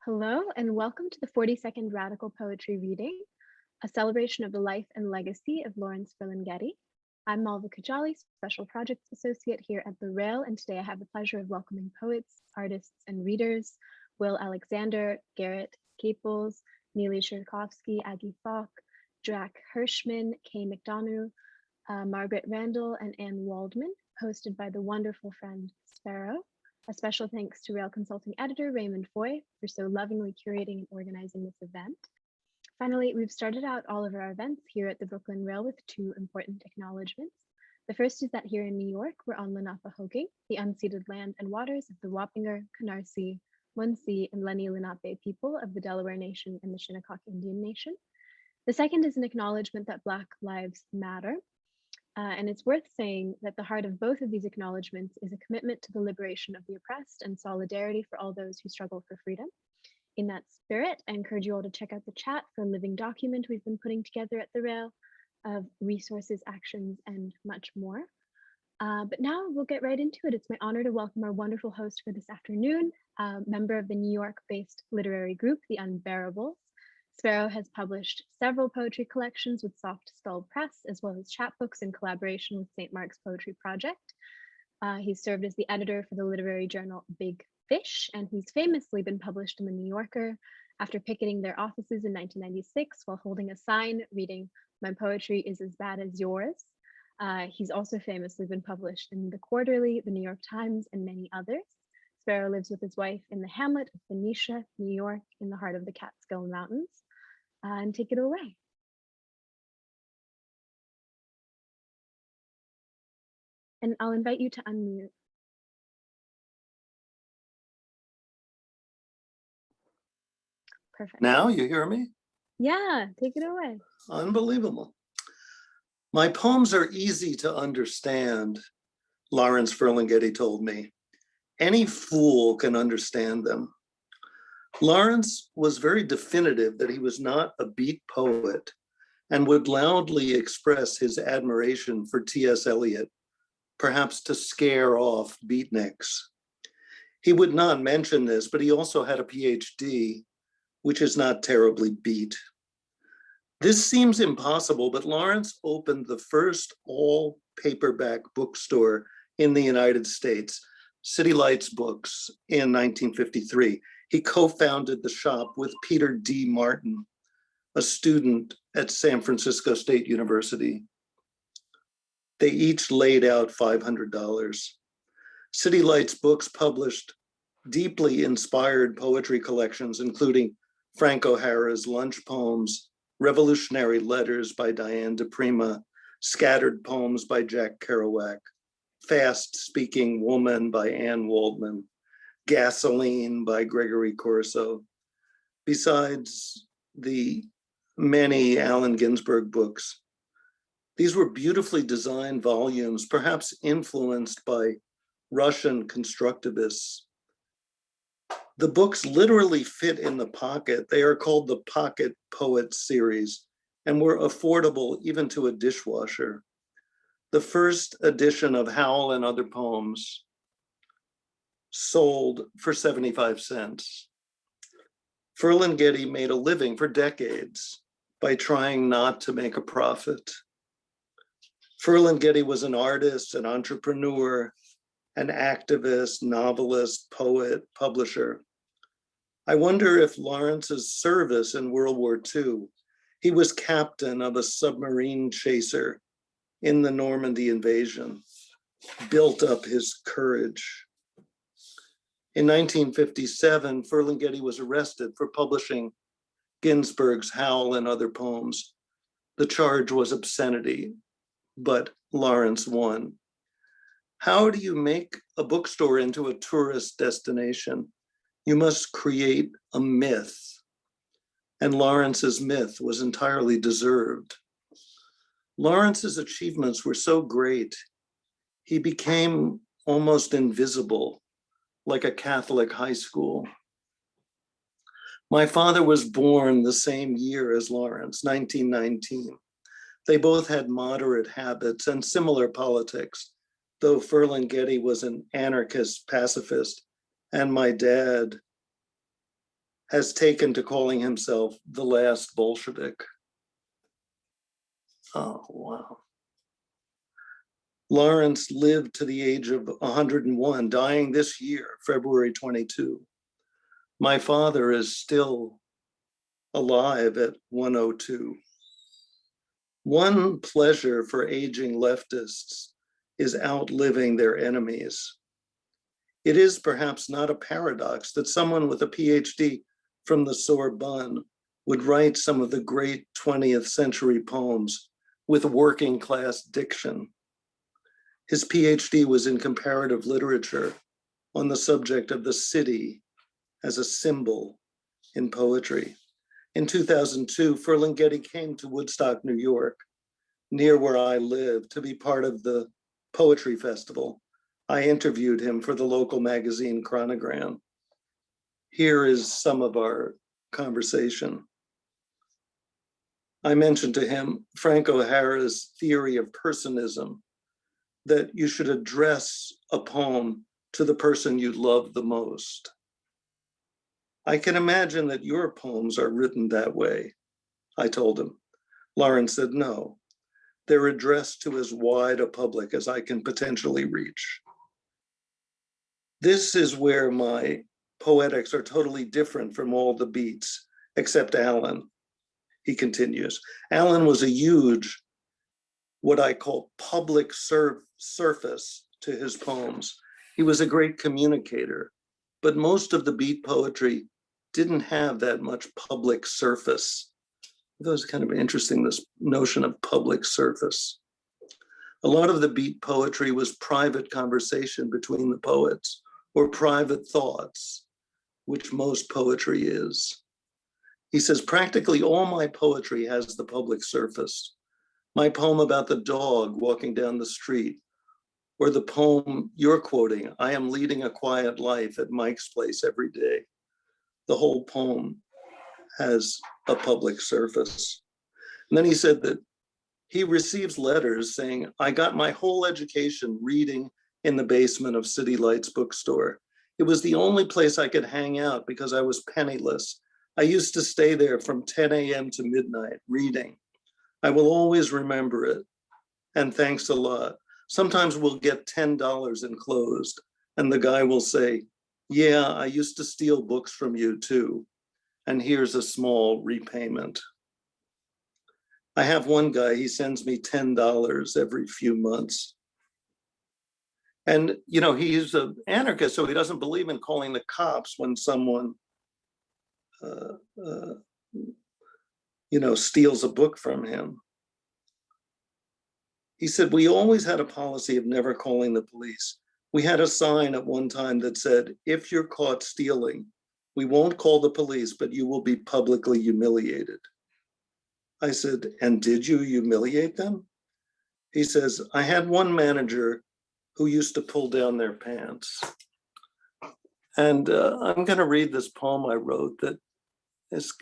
Hello, and welcome to the 42nd Radical Poetry Reading, a celebration of the life and legacy of Lawrence Ferlinghetti. I'm Malva Kajali, Special Projects Associate here at The Rail, and today I have the pleasure of welcoming poets, artists, and readers, Will Alexander, Garrett Caples, Neeli Cherkovski, Aggie Falk, Jack Hirschman, Kaye McDonough, Margaret Randle, and Anne Waldman, hosted by the wonderful friend Sparrow. A special thanks to Rail Consulting Editor Raymond Foy for so lovingly curating and organizing this event. Finally, we've started out all of our events here at the Brooklyn Rail with two important acknowledgements. The first is that here in New York, we're on Lenape-Hoking, the unceded land and waters of the Wappinger, Canarsie, Munsee, and Lenni Lenape people of the Delaware Nation and the Shinnecock Indian Nation. The second is an acknowledgement that Black Lives Matter. And it's worth saying that the heart of both of these acknowledgements is a commitment to the liberation of the oppressed and solidarity for all those who struggle for freedom. In that spirit, I encourage you all to check out the chat for a living document we've been putting together at the Rail of resources, actions, and much more. But now we'll get right into it. It's my honor to welcome our wonderful host for this afternoon, a member of the New York-based literary group, The Unbearables. Sparrow has published several poetry collections with Soft Skull Press, as well as chapbooks in collaboration with St. Mark's Poetry Project. He's served as the editor for the literary journal Big Fish, and he's famously been published in the New Yorker after picketing their offices in 1996 while holding a sign reading, "My poetry is as bad as yours." He's also famously been published in the Quarterly, the New York Times, and many others. Sparrow lives with his wife in the hamlet of Phoenicia, New York, in the heart of the Catskill Mountains. And take it away. And I'll invite you to unmute. Perfect. Now you hear me? Yeah, take it away. Unbelievable. My poems are easy to understand, Lawrence Ferlinghetti told me. Any fool can understand them. Lawrence was very definitive that he was not a beat poet and would loudly express his admiration for T.S. Eliot, perhaps to scare off beatniks. He would not mention this, but he also had a PhD, which is not terribly beat. This seems impossible, but Lawrence opened the first all-paperback bookstore in the United States, City Lights Books, in 1953. He co-founded the shop with Peter D. Martin, a student at San Francisco State University. They each laid out $500. City Lights Books published deeply inspired poetry collections, including Frank O'Hara's Lunch Poems, Revolutionary Letters by Diane DePrima, Scattered Poems by Jack Kerouac, Fast Speaking Woman by Anne Waldman, Gasoline by Gregory Corso, besides the many Allen Ginsberg books. These were beautifully designed volumes, perhaps influenced by Russian constructivists. The books literally fit in the pocket. They are called the Pocket Poet series and were affordable even to a dishwasher. The first edition of Howl and Other Poems sold for 75 cents. Ferlinghetti made a living for decades by trying not to make a profit. Ferlinghetti was an artist, an entrepreneur, an activist, novelist, poet, publisher. I wonder if Lawrence's service in World War II, he was captain of a submarine chaser in the Normandy invasion, built up his courage. In 1957, Ferlinghetti was arrested for publishing Ginsberg's Howl and Other Poems. The charge was obscenity, but Lawrence won. How do you make a bookstore into a tourist destination? You must create a myth. And Lawrence's myth was entirely deserved. Lawrence's achievements were so great, he became almost invisible, like a Catholic high school. My father was born the same year as Lawrence, 1919. They both had moderate habits and similar politics, though Ferlinghetti was an anarchist pacifist, and my dad has taken to calling himself the last Bolshevik. Oh, wow. Lawrence lived to the age of 101, dying this year, February 22. My father is still alive at 102. One pleasure for aging leftists is outliving their enemies. It is perhaps not a paradox that someone with a PhD from the Sorbonne would write some of the great 20th century poems with working class diction. His PhD was in comparative literature on the subject of the city as a symbol in poetry. In 2002, Ferlinghetti came to Woodstock, New York, near where I live, to be part of the poetry festival. I interviewed him for the local magazine Chronogram. Here is some of our conversation. I mentioned to him Frank O'Hara's theory of personism, that you should address a poem to the person you love the most. I can imagine that your poems are written that way, I told him. Lawrence said, no, they're addressed to as wide a public as I can potentially reach. This is where my poetics are totally different from all the beats, except Alan, he continues. Alan was a huge, what I call public surface to his poems. He was a great communicator, but most of the beat poetry didn't have that much public surface. It was kind of interesting, this notion of public surface. A lot of the beat poetry was private conversation between the poets or private thoughts, which most poetry is. He says, practically all my poetry has the public surface. My poem about the dog walking down the street, or the poem you're quoting, I am leading a quiet life at Mike's place every day. The whole poem has a public surface. And then he said that he receives letters saying, I got my whole education reading in the basement of City Lights bookstore. It was the only place I could hang out because I was penniless. I used to stay there from 10 a.m. to midnight reading. I will always remember it. And thanks a lot. Sometimes we'll get $10 enclosed and the guy will say, yeah, I used to steal books from you too. And here's a small repayment. I have one guy, he sends me $10 every few months. And, you know, he's an anarchist, so he doesn't believe in calling the cops when someone, steals a book from him. He said, we always had a policy of never calling the police. We had a sign at one time that said, if you're caught stealing, we won't call the police, but you will be publicly humiliated. I said, and did you humiliate them? He says, I had one manager who used to pull down their pants. And I'm going to read this poem I wrote that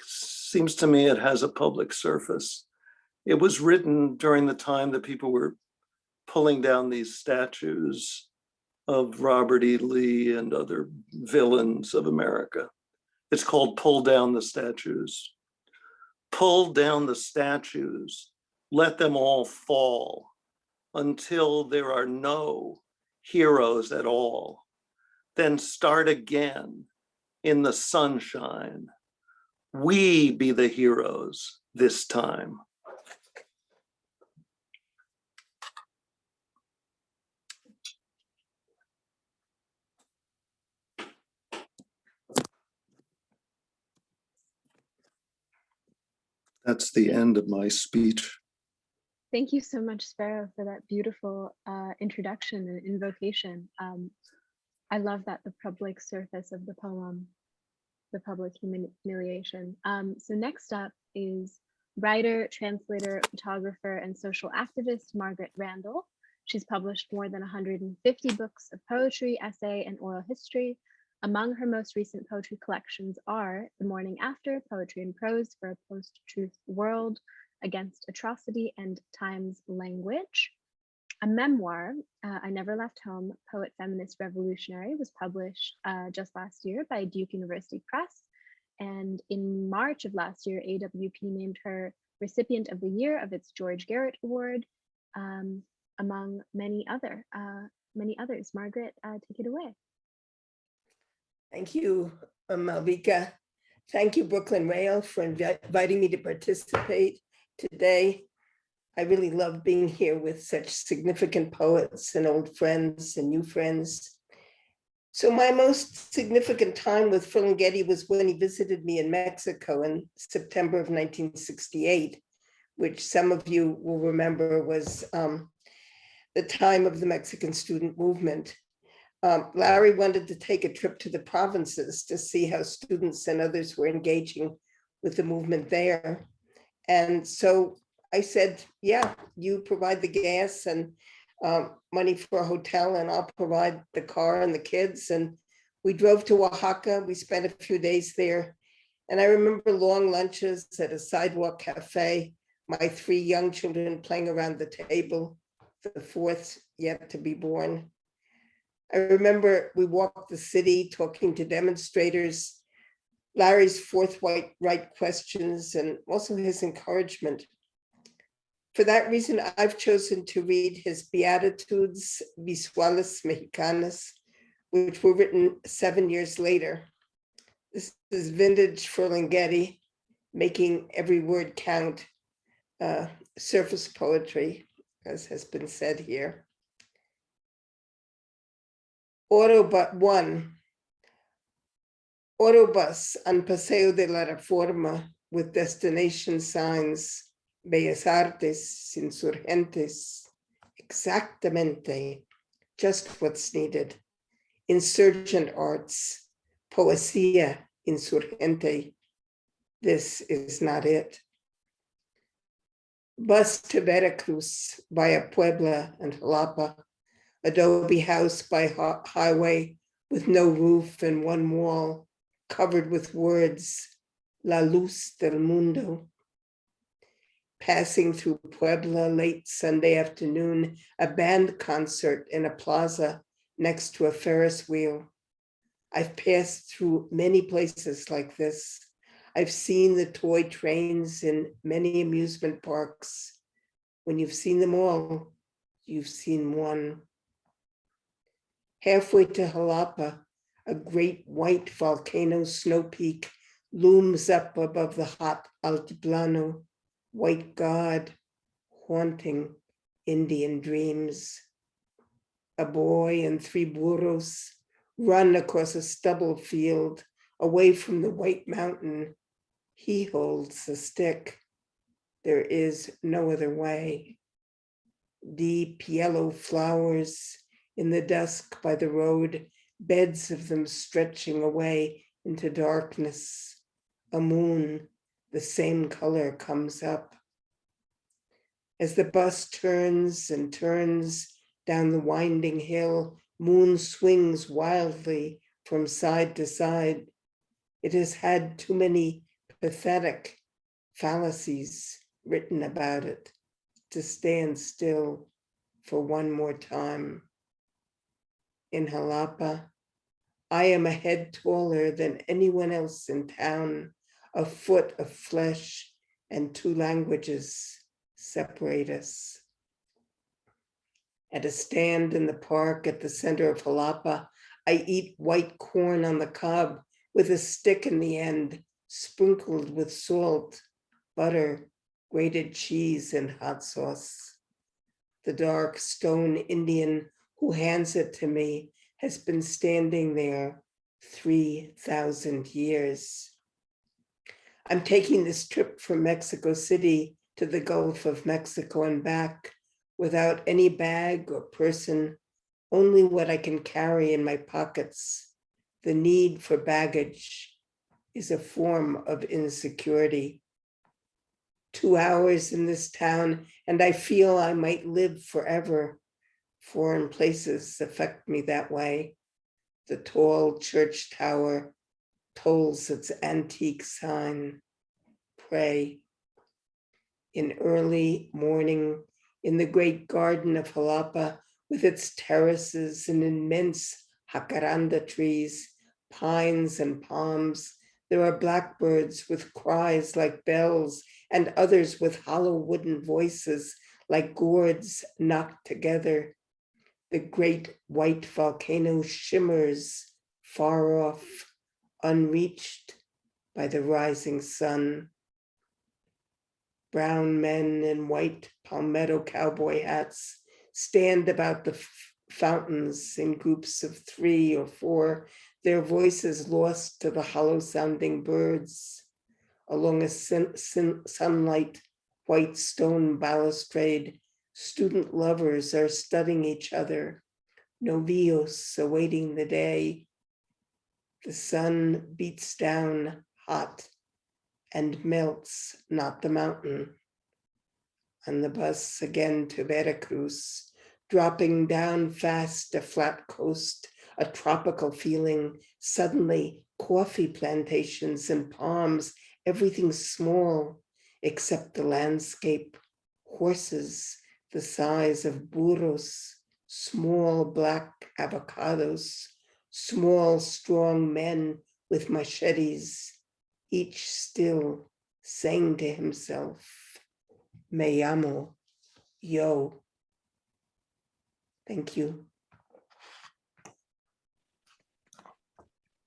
seems to me it has a public surface. It was written during the time that people were pulling down these statues of Robert E. Lee and other villains of America. It's called Pull Down the Statues. Pull down the statues, let them all fall until there are no heroes at all. Then start again in the sunshine. We be the heroes this time. That's the end of my speech. Thank you so much, Sparrow, for that beautiful introduction and invocation. I love that the public surface of the poem, the public humiliation. So next up is writer, translator, photographer, and social activist Margaret Randle. She's published more than 150 books of poetry, essay, and oral history. Among her most recent poetry collections are The Morning After, Poetry and Prose for a Post-Truth World, Against Atrocity, and Times Language. A memoir, I Never Left Home, Poet Feminist Revolutionary, was published just last year by Duke University Press And in March of last year, AWP named her recipient of the year of its George Garrett Award, among many others. Margaret, take it away. Thank you, Malvika. Thank you, Brooklyn Rail, for inviting me to participate today. I really love being here with such significant poets and old friends and new friends. So my most significant time with Ferlinghetti was when he visited me in Mexico in September of 1968, which some of you will remember was the time of the Mexican student movement. Larry wanted to take a trip to the provinces to see how students and others were engaging with the movement there. And so I said, yeah, you provide the gas and money for a hotel, and I'll provide the car and the kids. And we drove to Oaxaca. We spent a few days there. And I remember long lunches at a sidewalk cafe, my 3 young children playing around the table, the 4th yet to be born. I remember we walked the city talking to demonstrators, Larry's forthright questions, and also his encouragement. For that reason, I've chosen to read his Beatitudes Visuales Mexicanas, which were written 7 years later. This is vintage Ferlinghetti, making every word count, surface poetry, as has been said here. Autobus 1. Autobus on Paseo de la Reforma with destination signs, Bellas Artes, Insurgentes, exactamente, just what's needed. Insurgent arts, poesía, insurgente, this is not it. Bus to Veracruz via Puebla and Jalapa, adobe house by highway with no roof and one wall, covered with words, La Luz del Mundo. Passing through Puebla late Sunday afternoon, a band concert in a plaza next to a Ferris wheel. I've passed through many places like this. I've seen the toy trains in many amusement parks. When you've seen them all, you've seen one. Halfway to Jalapa, a great white volcano snow peak looms up above the hot altiplano, white god, haunting Indian dreams. A boy and 3 burros run across a stubble field away from the white mountain. He holds a stick. There is no other way. Deep yellow flowers in the dusk by the road, beds of them stretching away into darkness. A moon, the same color, comes up. As the bus turns and turns down the winding hill, moon swings wildly from side to side. It has had too many pathetic fallacies written about it to stand still for one more time. In Jalapa, I am a head taller than anyone else in town. A foot of flesh and 2 languages separate us. At a stand in the park at the center of Jalapa, I eat white corn on the cob with a stick in the end, sprinkled with salt, butter, grated cheese, and hot sauce. The dark stone Indian who hands it to me has been standing there 3,000 years. I'm taking this trip from Mexico City to the Gulf of Mexico and back without any bag or person, only what I can carry in my pockets. The need for baggage is a form of insecurity. 2 hours in this town, and I feel I might live forever. Foreign places affect me that way. The tall church tower tolls its antique sign, pray. In early morning, in the great garden of Jalapa, with its terraces and immense jacaranda trees, pines and palms, There are blackbirds with cries like bells and others with hollow wooden voices like gourds knocked together. The great white volcano shimmers far off, unreached by the rising sun. Brown men in white palmetto cowboy hats stand about the fountains in groups of 3 or 4, their voices lost to the hollow sounding birds. Along a sunlight white stone balustrade, student lovers are studying each other, novios awaiting the day. The sun beats down hot and melts not the mountain. On the bus again to Veracruz, dropping down fast a flat coast, a tropical feeling, suddenly coffee plantations and palms, everything small except the landscape, horses the size of burros, small black avocados, small strong men with machetes, each still saying to himself, me llamo yo. Thank you.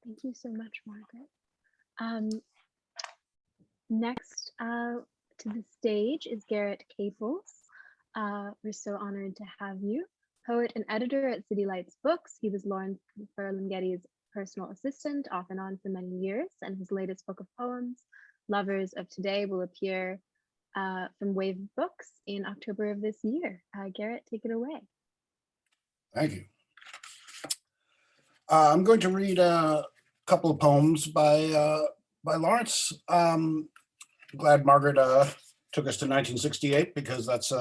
Thank you so much, Margaret. Next to the stage is Garrett Caples. We're so honored to have you. Poet and editor at City Lights Books, he was Lawrence Ferlinghetti's personal assistant off and on for many years, and his latest book of poems, Lovers of Today, will appear from Wave Books in October of this year. Garrett, take it away. Thank you. I'm going to read a couple of poems by Lawrence. I'm glad Margaret took us to 1968 because that's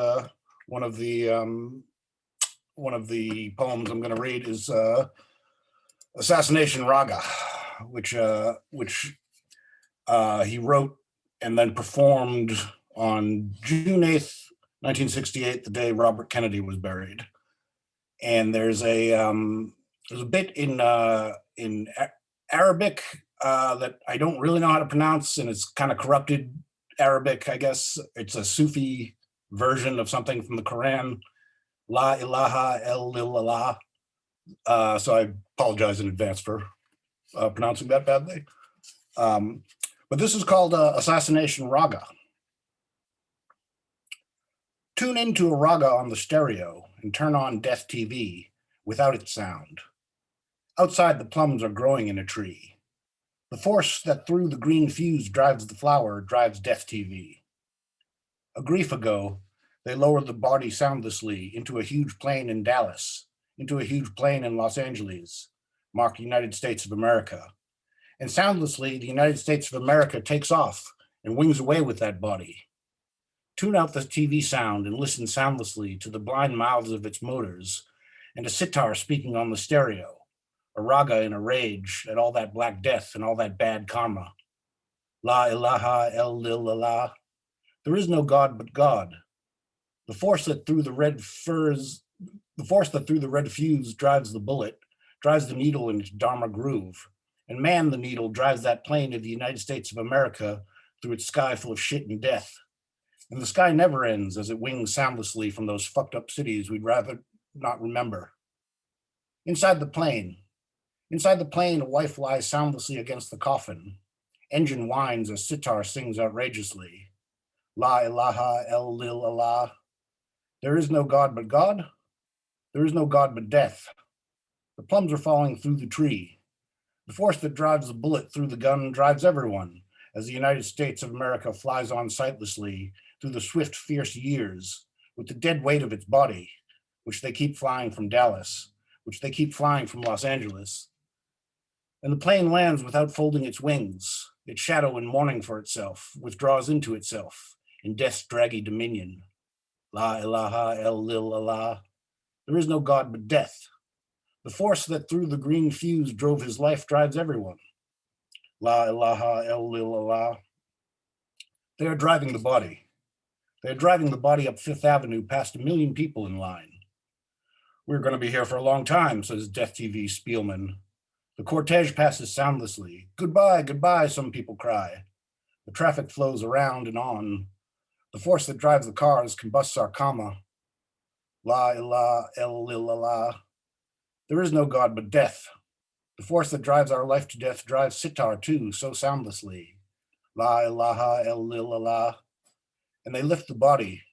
one of the poems I'm going to read is Assassination Raga, which he wrote and then performed on June 8th, 1968, the day Robert Kennedy was buried. And there's a bit in Arabic that I don't really know how to pronounce, and it's kind of corrupted Arabic, I guess. It's a Sufi version of something from the Quran, La ilaha illallah. So I apologize in advance for pronouncing that badly. But this is called Assassination Raga. Tune into a raga on the stereo and turn on Death TV without its sound. Outside, the plums are growing in a tree. The force that through the green fuse drives the flower drives Death TV. A grief ago, they lowered the body soundlessly into a huge plane in Dallas, into a huge plane in Los Angeles, marked United States of America. And soundlessly, the United States of America takes off and wings away with that body. Tune out the TV sound and listen soundlessly to the blind mouths of its motors and a sitar speaking on the stereo, a raga in a rage at all that black death and all that bad karma. La ilaha illallah. There is no God but God. The force that through the red fuse drives the bullet, drives the needle in its dharma groove, and man, the needle, drives that plane of the United States of America through its sky full of shit and death. And the sky never ends as it wings soundlessly from those fucked up cities we'd rather not remember. Inside the plane, a wife lies soundlessly against the coffin. Engine whines as sitar sings outrageously. La ilaha illallah. There is no God but God. There is no God but death. The plums are falling through the tree. The force that drives the bullet through the gun drives everyone as the United States of America flies on sightlessly through the swift, fierce years with the dead weight of its body, which they keep flying from Dallas, which they keep flying from Los Angeles. And the plane lands without folding its wings, its shadow in mourning for itself, withdraws into itself in death's draggy dominion. La ilaha illallah. There is no God but death. The force that through the green fuse drove his life drives everyone. La ilaha illallah. They are driving the body. They are driving the body up Fifth Avenue past 1 million people in line. We're going to be here for a long time, says Death TV Spielman. The cortege passes soundlessly. Goodbye, goodbye, some people cry. The traffic flows around and on. The force that drives the cars combusts our karma. La ilah el illallah. There is no God but death. The force that drives our life to death drives sitar too, so soundlessly. La ilaha el illallah. And they lift the body.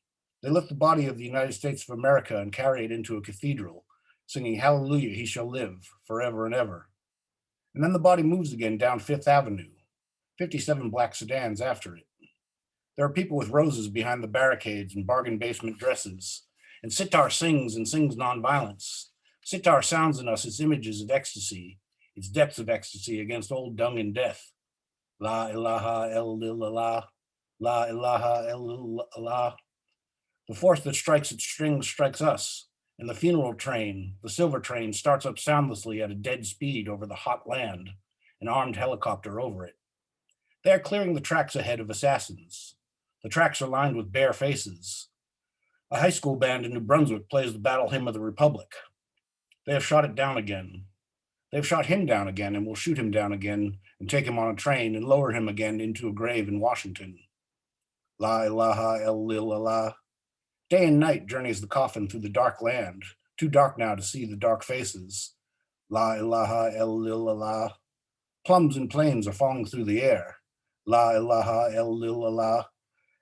They lift the body of the United States of America and carry it into a cathedral, singing hallelujah, he shall live forever and ever. And then the body moves again down Fifth Avenue, 57 black sedans after it. There are people with roses behind the barricades and bargain basement dresses. And sitar sings and sings nonviolence. Sitar sounds in us its images of ecstasy, its depths of ecstasy against old dung and death. La ilaha el illallah, la ilaha el illallah. The force that strikes its strings strikes us, and the funeral train, the silver train, starts up soundlessly at a dead speed over the hot land, an armed helicopter over it. They are clearing the tracks ahead of assassins. The tracks are lined with bare faces. A high school band in New Brunswick plays the battle hymn of the Republic. They have shot it down again. They've shot him down again and will shoot him down again and take him on a train and lower him again into a grave in Washington. La ilaha illallah. Day and night journeys the coffin through the dark land, too dark now to see the dark faces. La ilaha illallah. Plums and planes are falling through the air. La ilaha illallah.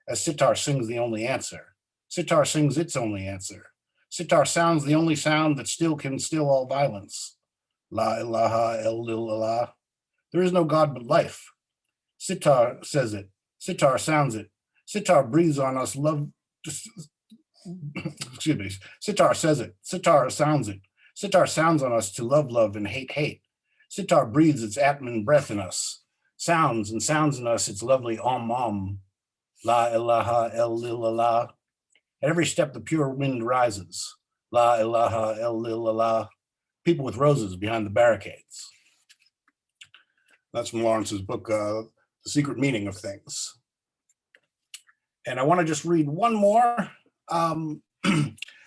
As sitar sings the only answer. Sitar sings its only answer. Sitar sounds the only sound that still can still all violence. La ilaha illallah. There is no God but life. Sitar says it. Sitar sounds it. Sitar breathes on us love. Excuse me. Sitar says it. Sitar sounds it. Sitar sounds on us to love, love, and hate, hate. Sitar breathes its Atman breath in us. Sounds and sounds in us its lovely om. La ilaha illallah. At every step, the pure wind rises. La ilaha illallah. People with roses behind the barricades. That's from Lawrence's book, The Secret Meaning of Things. And I want to just read one more.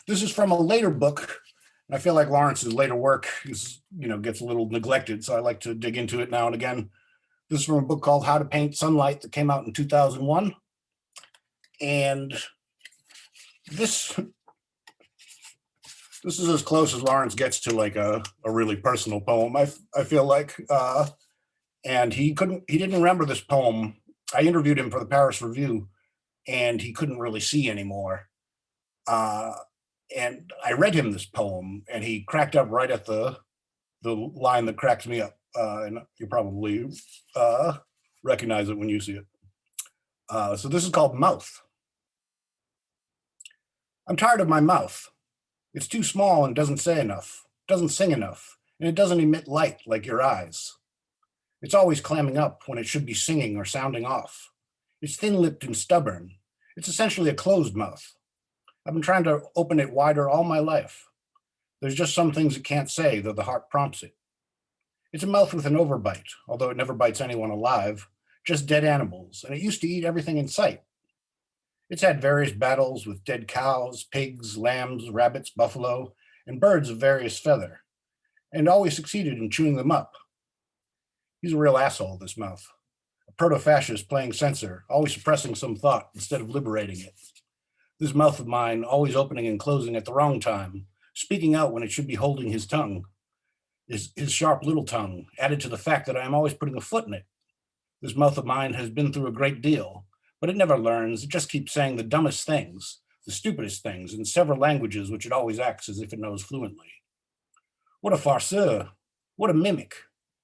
This is from a later book. And I feel like Lawrence's later work is, gets a little neglected, so I like to dig into it now and again. This is from a book called How to Paint Sunlight that came out in 2001. And this is as close as Lawrence gets to like a really personal poem, I feel like. And he didn't remember this poem. I interviewed him for the Paris Review, and he couldn't really see anymore. And I read him this poem, and he cracked up right at the line that cracks me up. And you probably recognize it when you see it. So this is called Mouth. I'm tired of my mouth. It's too small and doesn't say enough, doesn't sing enough, and it doesn't emit light like your eyes. It's always clamming up when it should be singing or sounding off. It's thin-lipped and stubborn. It's essentially a closed mouth. I've been trying to open it wider all my life. There's just some things it can't say, though the heart prompts it. It's a mouth with an overbite, although it never bites anyone alive, just dead animals, and it used to eat everything in sight. It's had various battles with dead cows, pigs, lambs, rabbits, buffalo, and birds of various feather, and always succeeded in chewing them up. He's a real asshole, this mouth. A proto-fascist playing censor, always suppressing some thought instead of liberating it. This mouth of mine, always opening and closing at the wrong time, speaking out when it should be holding his tongue. His sharp little tongue, added to the fact that I am always putting a foot in it. This mouth of mine has been through a great deal, but it never learns. It just keeps saying the dumbest things, the stupidest things in several languages which it always acts as if it knows fluently. What a farceur, what a mimic,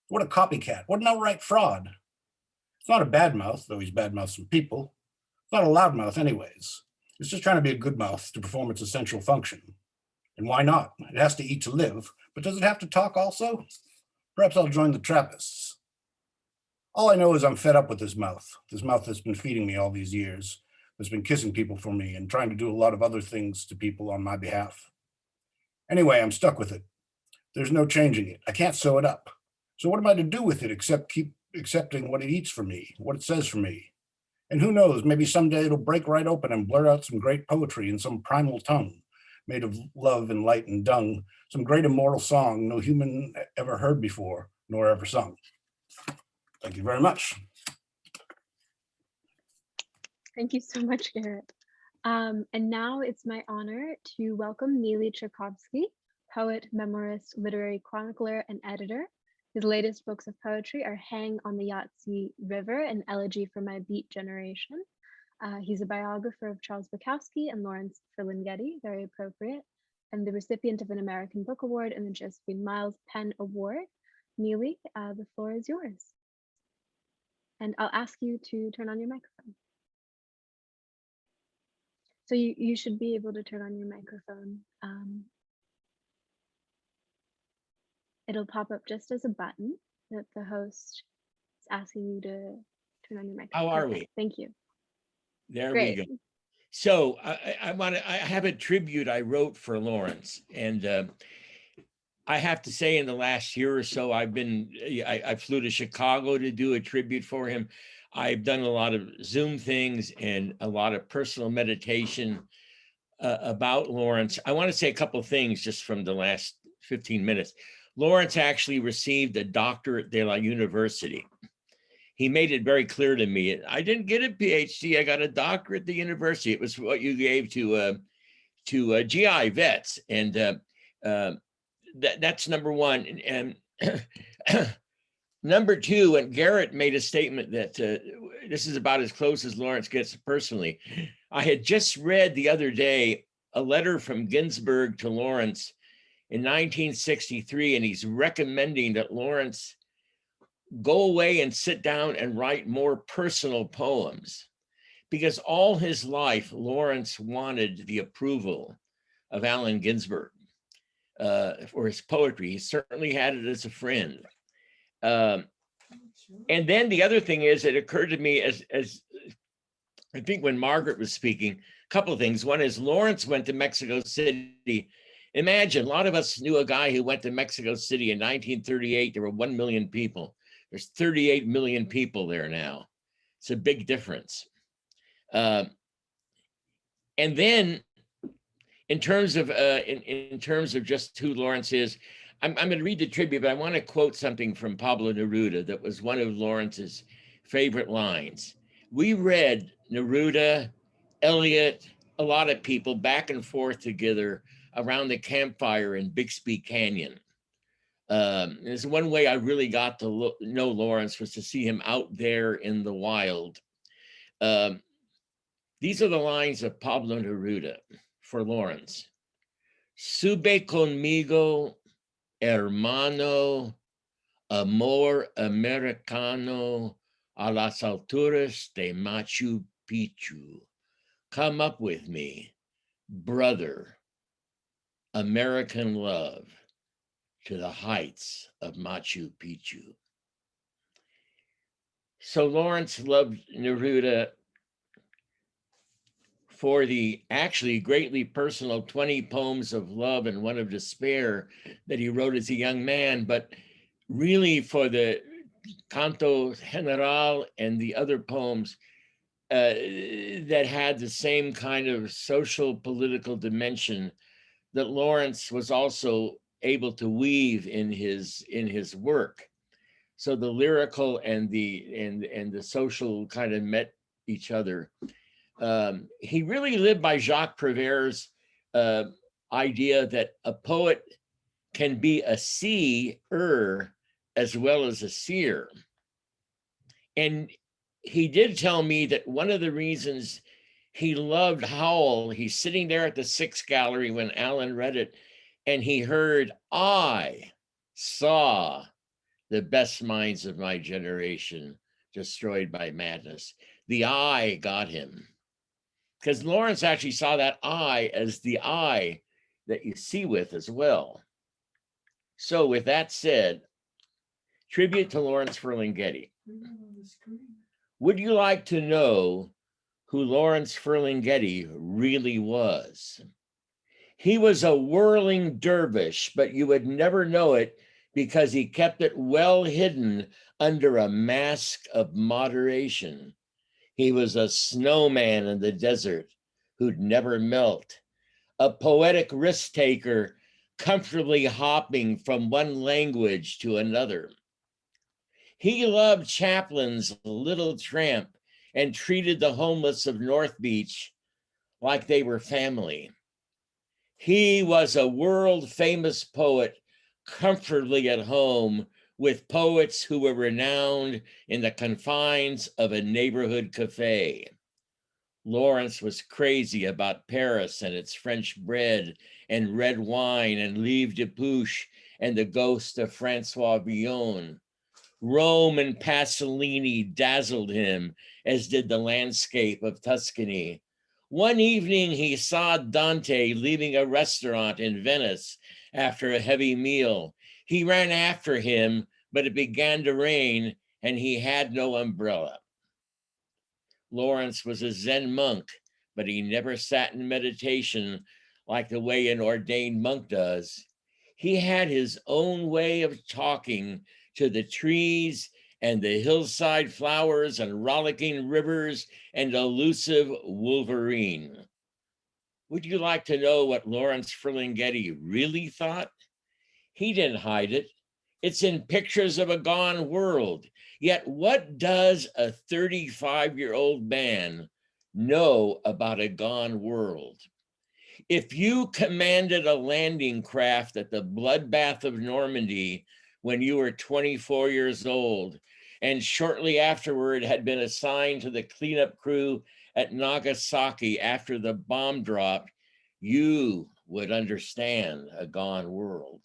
what a copycat, what an outright fraud. It's not a bad mouth, though he's bad mouths some people. It's not a loud mouth anyways. It's just trying to be a good mouth to perform its essential function. And why not? It has to eat to live, but does it have to talk also? Perhaps I'll join the Trappists. All I know is I'm fed up with this mouth that's been feeding me all these years, that's been kissing people for me and trying to do a lot of other things to people on my behalf. Anyway, I'm stuck with it. There's no changing it. I can't sew it up. So what am I to do with it except keep accepting what it eats for me, what it says for me? And who knows, maybe someday it'll break right open and blurt out some great poetry in some primal tongue, made of love and light and dung, some great immortal song no human ever heard before, nor ever sung. Thank you very much. Thank you so much, Garrett. And now it's my honor to welcome Neeli Cherkovski, poet, memoirist, literary chronicler, and editor. His latest books of poetry are Hang on the Yangtze River and Elegy for My Beat Generation. He's a biographer of Charles Bukowski and Lawrence Ferlinghetti, very appropriate, and the recipient of an American Book Award and the Josephine Miles PEN Award. Neeli, the floor is yours. And I'll ask you to turn on your microphone. So you should be able to turn on your microphone. It'll pop up just as a button that the host is asking you to turn on your microphone. How are we? Thank you. There Great. we go. So I have a tribute I wrote for Lawrence, and I have to say, in the last year or so, I flew to Chicago to do a tribute for him. I've done a lot of Zoom things and a lot of personal meditation about Lawrence. I want to say a couple of things just from the last 15 minutes. Lawrence actually received a doctorate de la university. He made it very clear to me, I didn't get a PhD, I got a doctorate at the university. It was what you gave to GI vets. And that's number one. And number two, and Garrett made a statement that this is about as close as Lawrence gets personally. I had just read the other day a letter from Ginsberg to Lawrence in 1963, and he's recommending that Lawrence go away and sit down and write more personal poems, because all his life, Lawrence wanted the approval of Allen Ginsberg for his poetry. He certainly had it as a friend. And then the other thing is, it occurred to me as I think when Margaret was speaking, a couple of things. One is Lawrence went to Mexico City. Imagine, a lot of us knew a guy who went to Mexico City in 1938. There were 1 million people. There's 38 million people there now. It's a big difference. And then in terms of just who Lawrence is, I'm going to read the tribute, but I want to quote something from Pablo Neruda that was one of Lawrence's favorite lines. We read Neruda, Eliot, a lot of people back and forth together around the campfire in Bixby Canyon. There's one way I really got to know Lawrence was to see him out there in the wild. These are the lines of Pablo Neruda for Lawrence. Sube conmigo, hermano, amor americano, a las alturas de Machu Picchu. Come up with me, brother, American love to the heights of Machu Picchu. So Lawrence loved Neruda for the actually greatly personal 20 poems of love and one of despair that he wrote as a young man, but really for the Canto General and the other poems that had the same kind of social political dimension that Lawrence was also able to weave in his work. So the lyrical and the social kind of met each other. He really lived by Jacques Prévert's idea that a poet can be a seer as well as a seer. And he did tell me that one of the reasons he loved Howl, he's sitting there at the Sixth Gallery when Alan read it, and he heard, I saw the best minds of my generation destroyed by madness. The eye got him. Because Lawrence actually saw that eye as the eye that you see with as well. So with that said, tribute to Lawrence Ferlinghetti. Would you like to know who Lawrence Ferlinghetti really was? He was a whirling dervish, but you would never know it because he kept it well hidden under a mask of moderation. He was a snowman in the desert who'd never melt, a poetic risk taker comfortably hopping from one language to another. He loved Chaplin's Little Tramp and treated the homeless of North Beach like they were family. He was a world-famous poet, comfortably at home with poets who were renowned in the confines of a neighborhood cafe. Lawrence was crazy about Paris and its French bread and red wine and Livre de Pouche and the ghost of Francois Villon. Rome and Pasolini dazzled him, as did the landscape of Tuscany. One evening he saw Dante leaving a restaurant in Venice after a heavy meal. He ran after him, but it began to rain and he had no umbrella. Lawrence was a Zen monk, but he never sat in meditation like the way an ordained monk does. He had his own way of talking to the trees and the hillside flowers and rollicking rivers and elusive wolverine. Would you like to know what Lawrence Ferlinghetti really thought? He didn't hide it. It's in Pictures of a Gone World. Yet what does a 35-year-old man know about a gone world? If you commanded a landing craft at the bloodbath of Normandy when you were 24 years old, and shortly afterward had been assigned to the cleanup crew at Nagasaki after the bomb dropped, you would understand a gone world.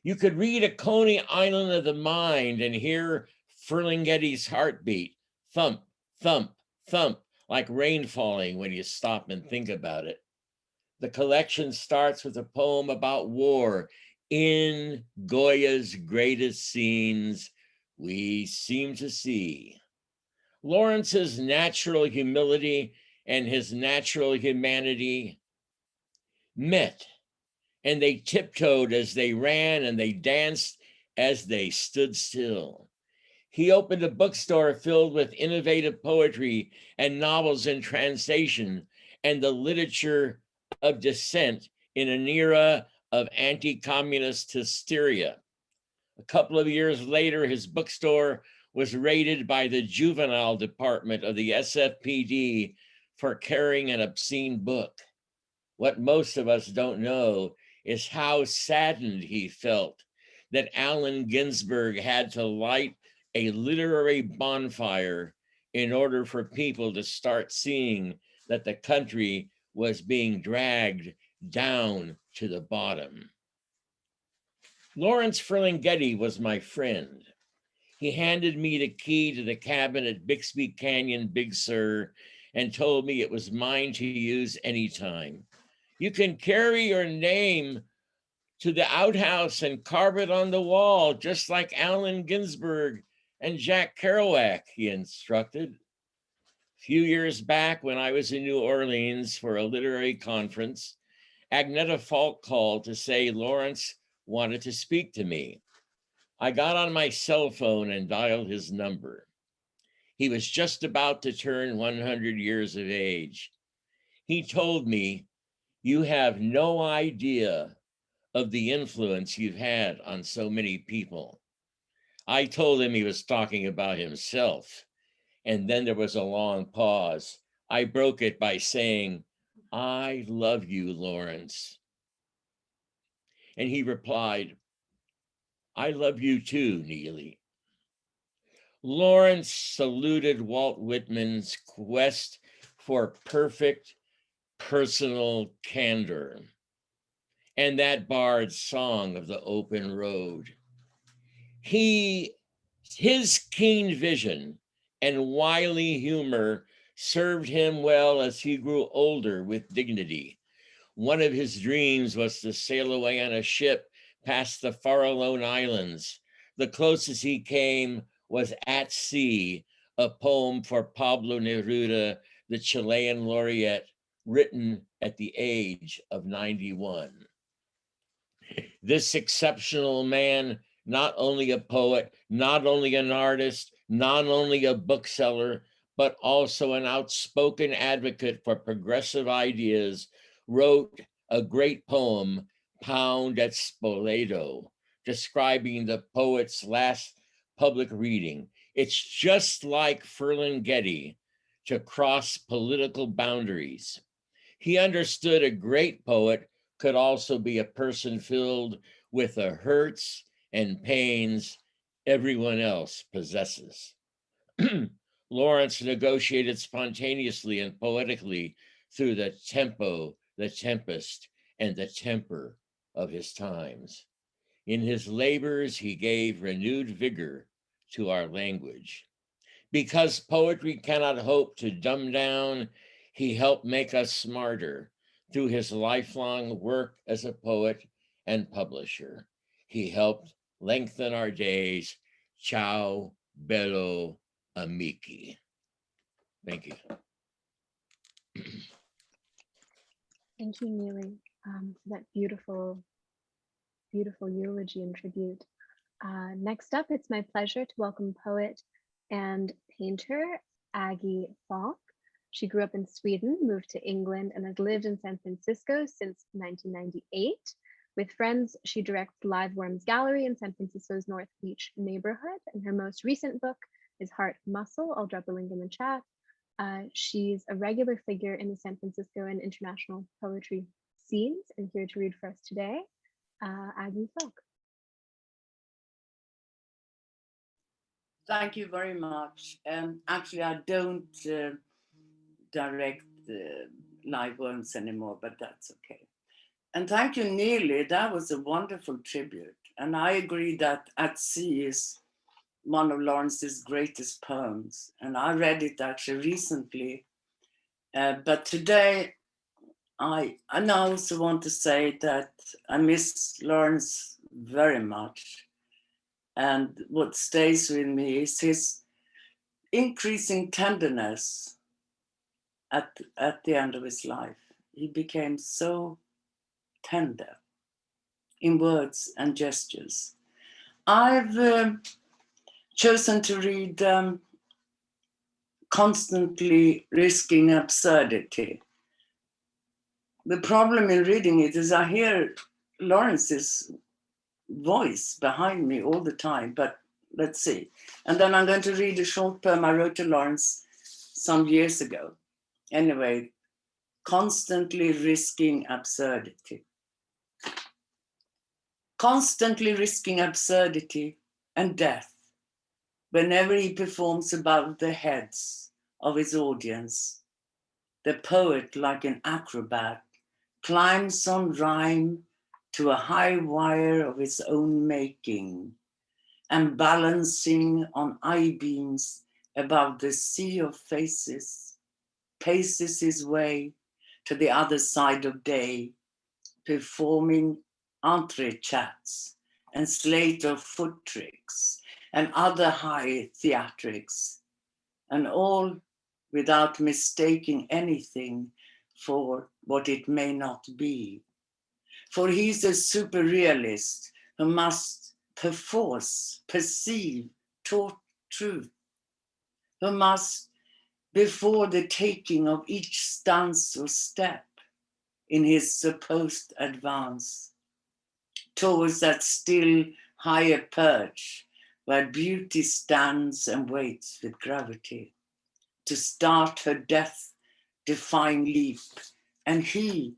You could read A Coney Island of the Mind and hear Ferlinghetti's heartbeat, thump, thump, thump, like rain falling when you stop and think about it. The collection starts with a poem about war. In Goya's greatest scenes, we seem to see. Lawrence's natural humility and his natural humanity met, and they tiptoed as they ran and they danced as they stood still. He opened a bookstore filled with innovative poetry and novels in translation and the literature of dissent in an era of anti-communist hysteria. A couple of years later, his bookstore was raided by the juvenile department of the SFPD for carrying an obscene book. What most of us don't know is how saddened he felt that Allen Ginsberg had to light a literary bonfire in order for people to start seeing that the country was being dragged down to the bottom. Lawrence Ferlinghetti was my friend. He handed me the key to the cabin at Bixby Canyon, Big Sur, and told me it was mine to use anytime. You can carry your name to the outhouse and carve it on the wall, just like Allen Ginsberg and Jack Kerouac, he instructed. A few years back, when I was in New Orleans for a literary conference, Agneta Falk called to say Lawrence wanted to speak to me. I got on my cell phone and dialed his number. He was just about to turn 100 years of age. He told me, "You have no idea of the influence you've had on so many people." I told him he was talking about himself. And then there was a long pause. I broke it by saying, "I love you, Lawrence." And he replied, "I love you too, Neeli." Lawrence saluted Walt Whitman's quest for perfect personal candor and that bard's song of the open road. His keen vision and wily humor served him well as he grew older with dignity. One of his dreams was to sail away on a ship past the Farallone Islands. The closest he came was At Sea, a poem for Pablo Neruda, the Chilean laureate, written at the age of 91. This exceptional man, not only a poet, not only an artist, not only a bookseller, but also an outspoken advocate for progressive ideas, wrote a great poem, Pound at Spoleto, describing the poet's last public reading. It's just like Ferlinghetti to cross political boundaries. He understood a great poet could also be a person filled with the hurts and pains everyone else possesses. Lawrence negotiated spontaneously and poetically through the tempo, the tempest, and the temper of his times. In his labors, he gave renewed vigor to our language. Because poetry cannot hope to dumb down, he helped make us smarter through his lifelong work as a poet and publisher. He helped lengthen our days. Ciao, bello, amici. Thank you. Thank you, Neeli, for that beautiful, beautiful eulogy and tribute. Next up, it's my pleasure to welcome poet and painter Aggie Falk. She grew up in Sweden, moved to England, and has lived in San Francisco since 1998. With friends, she directs Live Worms Gallery in San Francisco's North Beach neighborhood, and her most recent book is Heart Muscle. I'll drop a link in the chat. She's a regular figure in the San Francisco and international poetry scenes, and here to read for us today, Aggie Falk. Thank you very much. Actually, I don't direct Live Worms anymore, but that's okay. And thank you, Neeli. That was a wonderful tribute. And I agree that At Sea is one of Lawrence's greatest poems. And I read it actually recently. But today, I also want to say that I miss Lawrence very much. And what stays with me is his increasing tenderness at the end of his life. He became so tender in words and gestures. I've chosen to read Constantly Risking Absurdity. The problem in reading it is I hear Lawrence's voice behind me all the time, but let's see. And then I'm going to read a short poem I wrote to Lawrence some years ago. Anyway, Constantly Risking Absurdity. Constantly risking absurdity and death whenever he performs above the heads of his audience. The poet, like an acrobat, climbs on rhyme to a high wire of his own making, and balancing on I-beams above the sea of faces, paces his way to the other side of day, performing entree chats and slate of foot tricks and other high theatrics, and all without mistaking anything for what it may not be. For he's a super realist who must perforce perceive taught truth, who must, before the taking of each stance or step in his supposed advance towards that still higher perch where beauty stands and waits with gravity to start her death-defying leap, and he,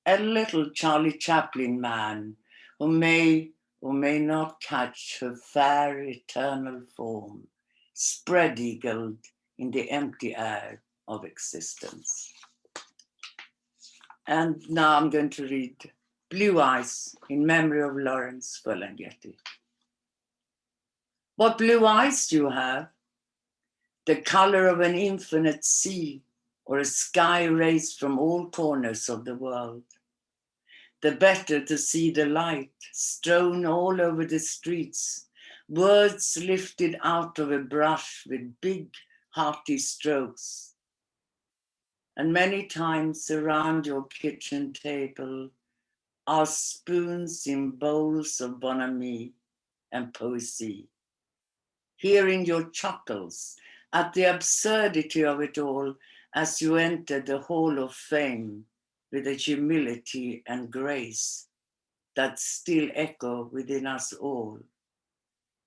a little Charlie Chaplin man, who may or may not catch her fair eternal form, spread-eagled in the empty air of existence. And now I'm going to read Blue Eyes in memory of Lawrence Ferlinghetti. What blue eyes do you have? The color of an infinite sea or a sky raised from all corners of the world. The better to see the light strewn all over the streets, words lifted out of a brush with big, hearty strokes. And many times around your kitchen table are spoons in bowls of bonhomie and poesy. Hearing your chuckles at the absurdity of it all as you enter the Hall of Fame with a humility and grace that still echo within us all.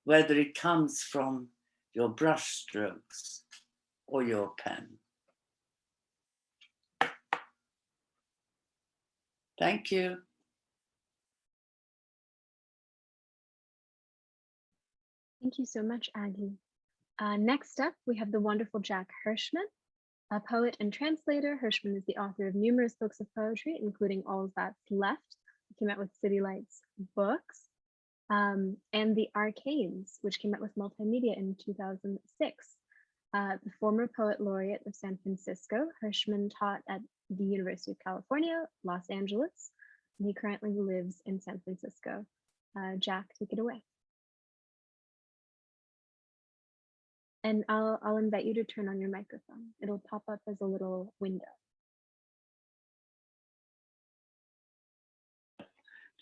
whether it comes from your brushstrokes or your pen. Thank you. Thank you so much, Aggie. Next up, we have the wonderful Jack Hirschman, a poet and translator. Hirschman is the author of numerous books of poetry, including All That's Left, which came out with City Lights Books, and The Arcanes, which came out with Multimedia in 2006. The former poet laureate of San Francisco, Hirschman taught at the University of California, Los Angeles, and he currently lives in San Francisco. Jack, take it away. And I'll invite you to turn on your microphone. It'll pop up as a little window.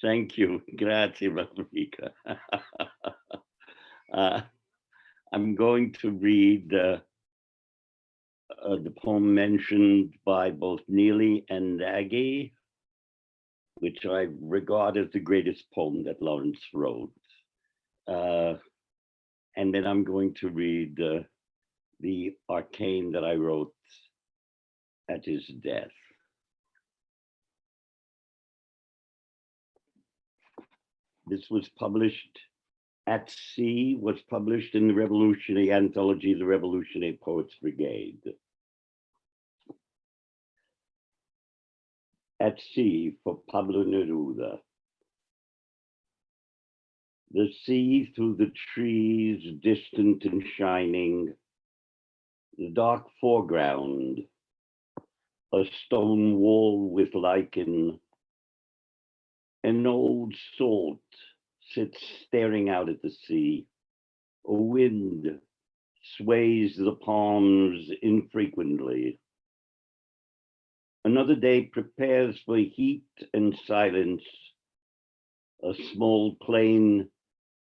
Thank you. Grazie, Rodrigo. I'm going to read the poem mentioned by both Neeli and Aggie, which I regard as the greatest poem that Lawrence wrote. And then I'm going to read the arcane that I wrote at his death. This was published at sea, was published in the revolutionary anthology, The Revolutionary Poets Brigade. At Sea for Pablo Neruda. The sea through the trees, distant and shining, the dark foreground, a stone wall with lichen, an old salt sits staring out at the sea. A wind sways the palms infrequently. Another day prepares for heat and silence. A small plane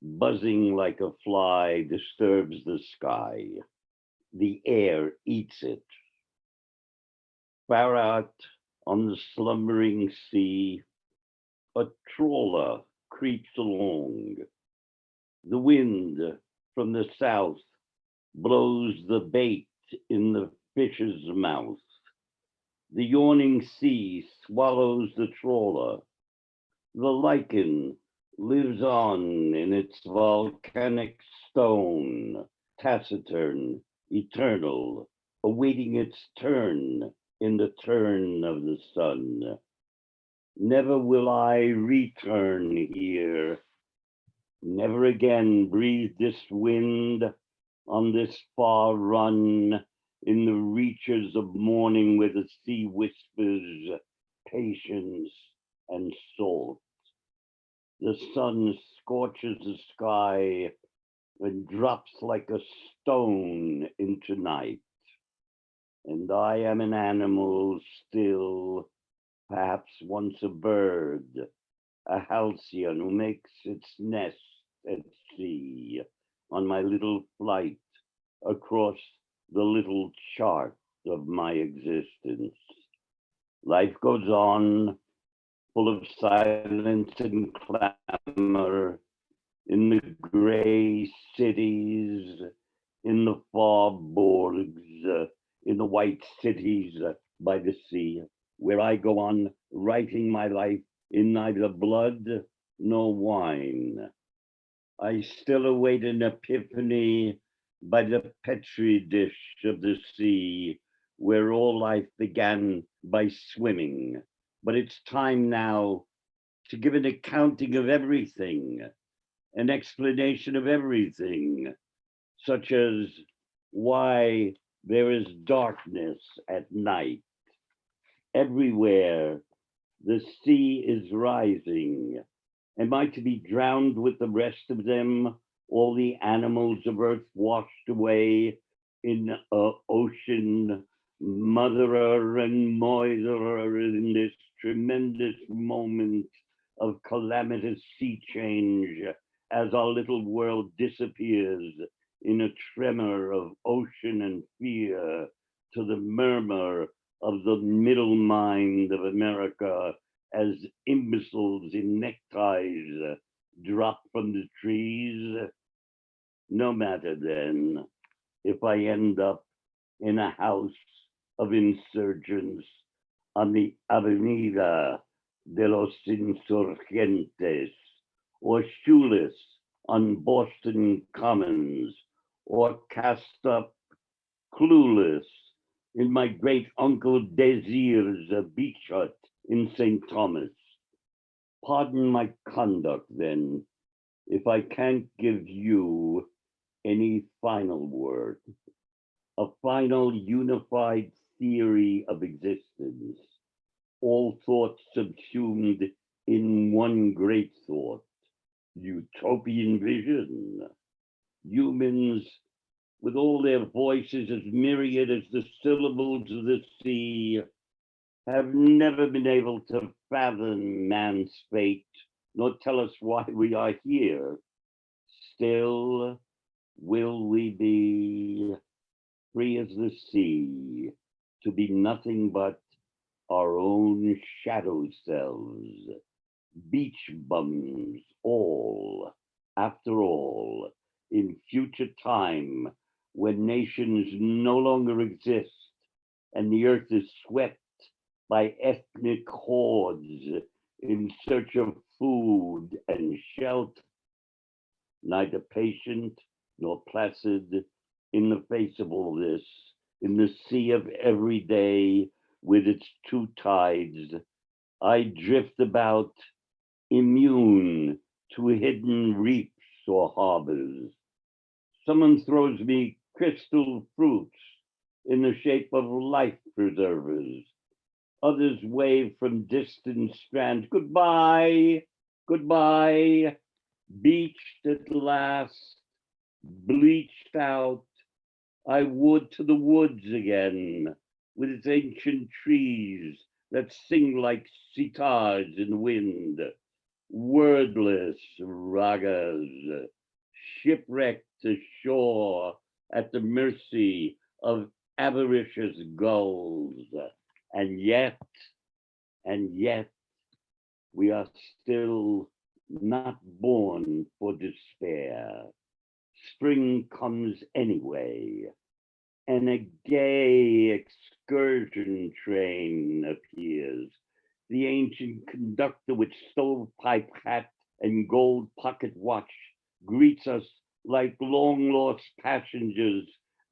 buzzing like a fly disturbs the sky. The air eats it. Far out on the slumbering sea, a trawler creeps along. The wind from the south blows the bait in the fish's mouth. The yawning sea swallows the trawler. The lichen lives on in its volcanic stone, taciturn, eternal, awaiting its turn in the turn of the sun. Never will I return here. Never again breathe this wind on this far run in the reaches of morning where the sea whispers patience and salt. The sun scorches the sky and drops like a stone into night. And I am an animal still, perhaps once a bird, a halcyon who makes its nest at sea on my little flight across the little chart of my existence. Life goes on, full of silence and clamor, in the gray cities, in the faubourgs, in the white cities by the sea, where I go on writing my life in neither blood nor wine. I still await an epiphany by the petri dish of the sea, where all life began by swimming. But it's time now to give an accounting of everything, an explanation of everything, such as why there is darkness at night. Everywhere the sea is rising. Am I to be drowned with the rest of them, all the animals of earth washed away in an ocean, motherer and moitherer in this tremendous moment of calamitous sea change as our little world disappears in a tremor of ocean and fear to the murmur of the middle mind of America as imbeciles in neckties drop from the trees? matter then if I end up in a house of insurgents on the Avenida de los Insurgentes, or shoeless on Boston Commons, or cast up clueless in my great uncle Désir's beach hut in St. Thomas. Pardon my conduct then, if I can't give you any final word, a final unified theory of existence, all thoughts subsumed in one great thought, utopian vision. Humans, with all their voices as myriad as the syllables of the sea, have never been able to fathom man's fate, nor tell us why we are here. Still, will we be free as the sea, to be nothing but our own shadow selves, beach bums, all, after all, in future time, when nations no longer exist and the earth is swept by ethnic hordes in search of food and shelter, neither patient nor placid in the face of all this, in the sea of every day with its two tides, I drift about, immune to hidden reefs or harbors. Someone throws me crystal fruits in the shape of life preservers. Others wave from distant strands, goodbye, goodbye, beached at last, bleached out, I would to the woods again, with its ancient trees that sing like sitars in the wind, wordless ragas, shipwrecked ashore at the mercy of avaricious gulls. And yet, we are still not born for despair. Spring comes anyway, and a gay excursion train appears. The ancient conductor with stovepipe hat and gold pocket watch greets us like long-lost passengers,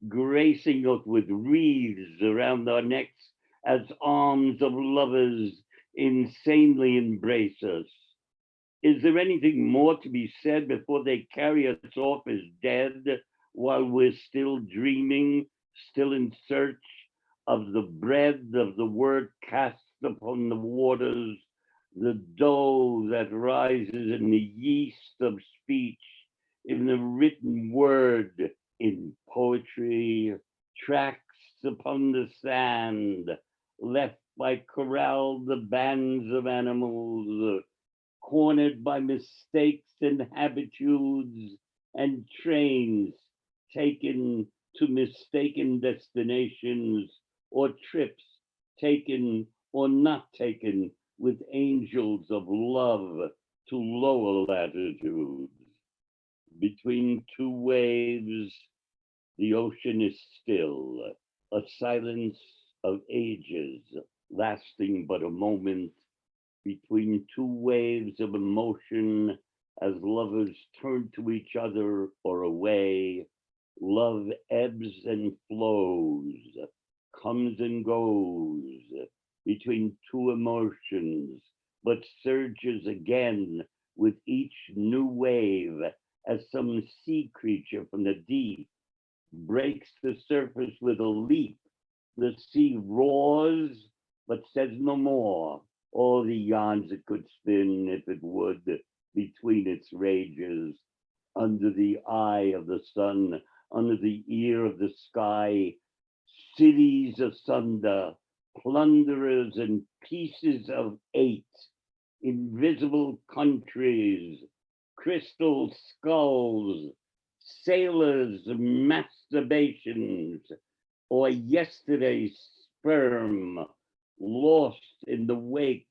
gracing us with wreaths around our necks as arms of lovers insanely embrace us. Is there anything more to be said before they carry us off as dead while we're still dreaming, still in search of the bread of the word cast upon the waters, the dough that rises in the yeast of speech, in the written word, in poetry, tracks upon the sand, left by corralled bands of animals, cornered by mistakes and habitudes, and trains taken to mistaken destinations, or trips taken or not taken with angels of love to lower latitudes. Between two waves, the ocean is still, a silence of ages, lasting but a moment. Between two waves of emotion, as lovers turn to each other or away, love ebbs and flows, comes and goes between two emotions, but surges again with each new wave as some sea creature from the deep breaks the surface with a leap. The sea roars, but says no more. All the yarns it could spin, if it would, between its rages, under the eye of the sun, under the ear of the sky, cities asunder, plunderers and pieces of eight, invisible countries, crystal skulls, sailors' masturbations, or yesterday's sperm lost in the wake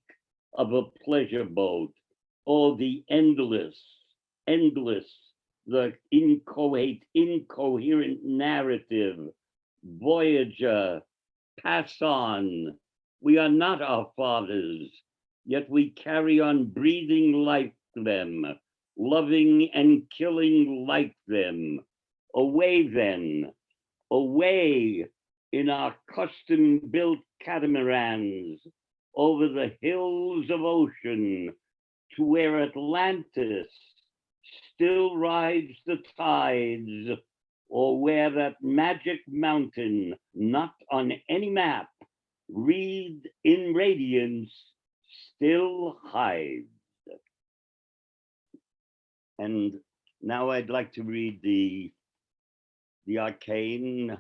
of a pleasure boat, or the endless, the incoherent narrative, voyager, pass on. We are not our fathers, yet we carry on breathing like them, loving and killing like them. Away then, away in our custom-built catamarans over the hills of ocean to where Atlantis still rides the tides, or where that magic mountain, not on any map, read in radiance, still hides. And now I'd like to read the arcane.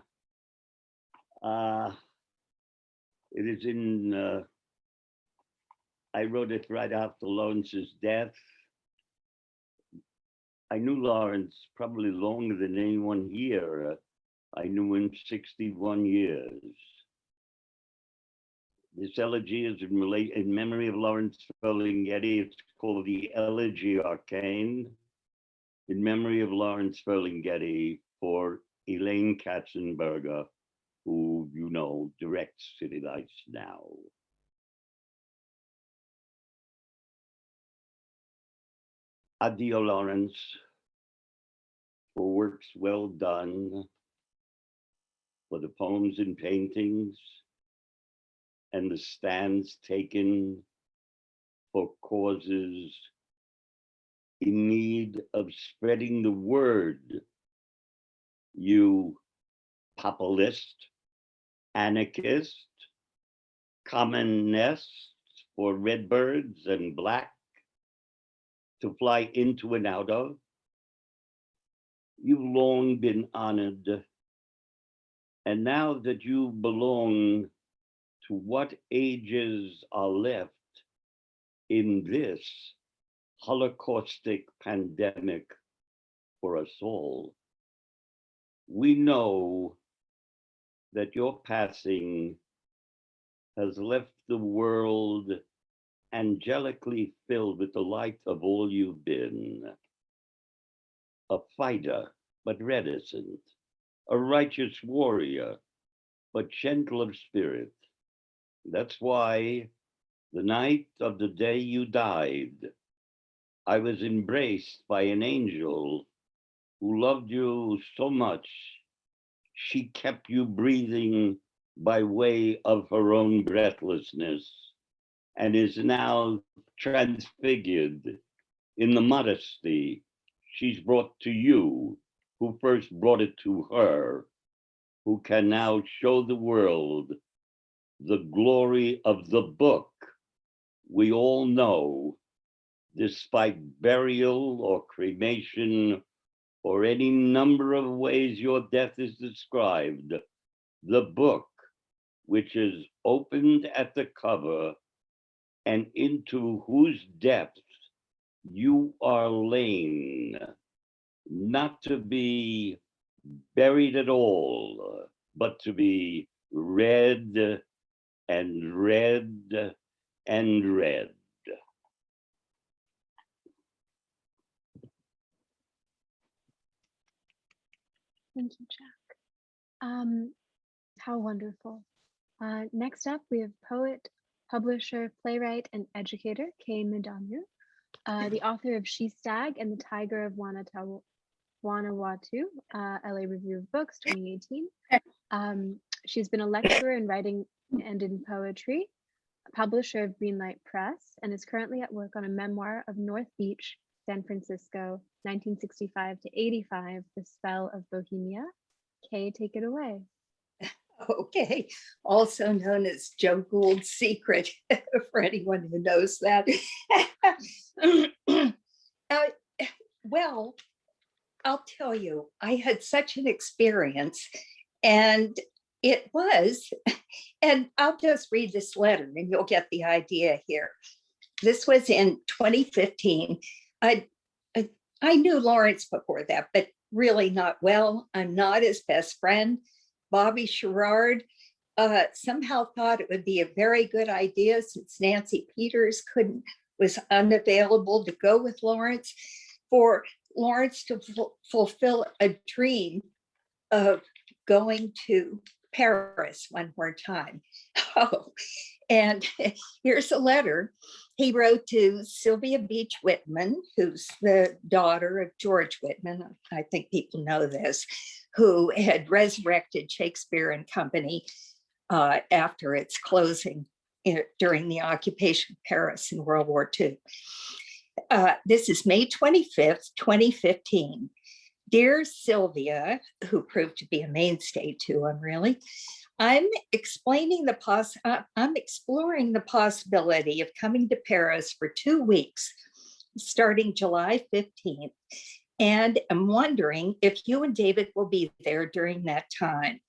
It is in, I wrote it right after Lawrence's death. I knew Lawrence probably longer than anyone here. I knew him 61 years. This elegy is in memory of Lawrence Ferlinghetti. It's called the Elegy Arcane, in memory of Lawrence Ferlinghetti, for Elaine Katzenberger, who you know directs City Lights now. Addio, Lawrence, for works well done, for the poems and paintings, and the stands taken for causes in need of spreading the word. You populist, anarchist, commonest for redbirds and black to fly into and out of. You've long been honored. And now that you belong to what ages are left in this holocaustic pandemic for us all, we know that your passing has left the world angelically filled with the light of all you've been. A fighter, but reticent, a righteous warrior, but gentle of spirit. That's why the night of the day you died, I was embraced by an angel who loved you so much, she kept you breathing by way of her own breathlessness, and is now transfigured in the modesty she's brought to you, who first brought it to her, who can now show the world the glory of the book we all know, despite burial or cremation or any number of ways your death is described, the book which is opened at the cover and into whose depths you are lain, not to be buried at all, but to be read and read and read. Thank you, Jack. How wonderful. Next up, we have poet, publisher, playwright, and educator, Kaye McDonough, the author of She Stag and the Tiger of Vanuatu, LA Review of Books, 2018. She's been a lecturer in writing and in poetry, a publisher of Greenlight Press, and is currently at work on a memoir of North Beach, San Francisco, 1965 to 85, The Spell of Bohemia. Kaye, take it away. Okay, also known as Joe Gould's secret, for anyone who knows that. Well, I'll tell you, I had such an experience, and it was, and I'll just read this letter and you'll get the idea here. This was in 2015. I knew Lawrence before that, but really not well. I'm not his best friend. Bobby Sherrard somehow thought it would be a very good idea, since Nancy Peters was unavailable, to go with Lawrence, for Lawrence to fulfill a dream of going to Paris one more time. Oh, and here's a letter he wrote to Sylvia Beach Whitman, who's the daughter of George Whitman. I think people know this, who had resurrected Shakespeare and Company after its closing during the occupation of Paris in World War II. This is May 25th, 2015. Dear Sylvia, who proved to be a mainstay to him, really, I'm exploring the possibility of coming to Paris for 2 weeks, starting July 15th, and I'm wondering if you and David will be there during that time.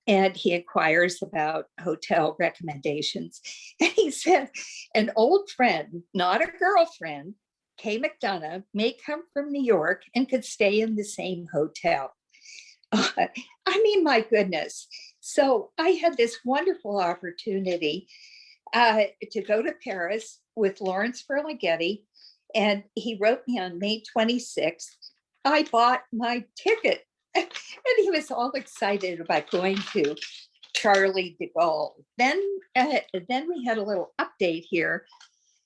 And he inquires about hotel recommendations. And he said, an old friend, not a girlfriend, Kaye McDonough, may come from New York and could stay in the same hotel. I mean, my goodness. So I had this wonderful opportunity to go to Paris with Lawrence Ferlinghetti, and he wrote me on May 26th. I bought my ticket, and he was all excited about going to Charlie de Gaulle. Then we had a little update here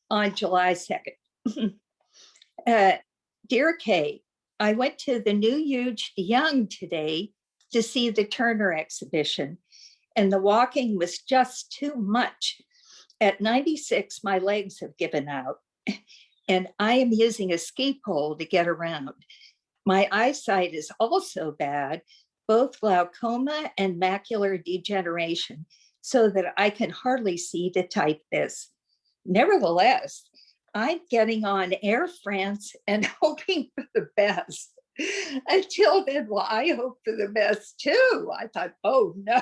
on July 2nd. Dear Kaye, I went to the New Huge Young today to see the Turner exhibition, and the walking was just too much. At 96, my legs have given out, and I am using a ski pole to get around. My eyesight is also bad, both glaucoma and macular degeneration, so that I can hardly see to type this. Nevertheless, I'm getting on Air France and hoping for the best. Until then, well, I hope for the best too. I thought, oh no.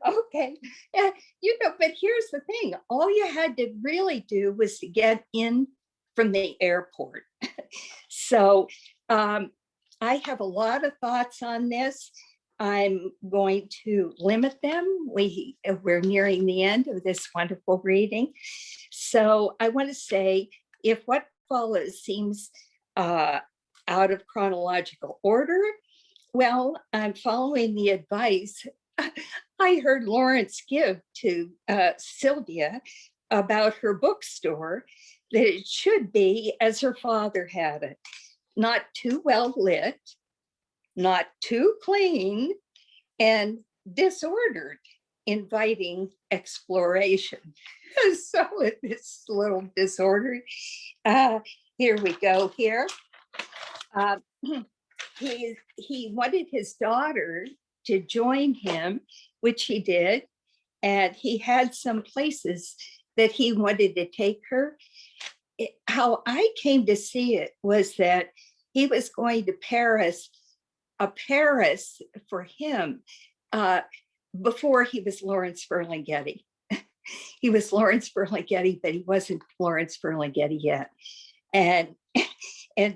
Okay, but here's the thing. All you had to really do was to get in from the airport. So I have a lot of thoughts on this. I'm going to limit them. We're nearing the end of this wonderful reading. So I want to say, if what follows seems out of chronological order, well, I'm following the advice I heard Lawrence give to Sylvia about her bookstore, that it should be as her father had it, not too well lit, not too clean, and disordered, inviting exploration. So it's a little disordered. Here we go here. He wanted his daughter to join him, which he did, and he had some places that he wanted to take her. How I came to see it was that he was going to Paris, a Paris for him, before he was Lawrence Ferlinghetti. He was Lawrence Ferlinghetti, but he wasn't Lawrence Ferlinghetti yet. And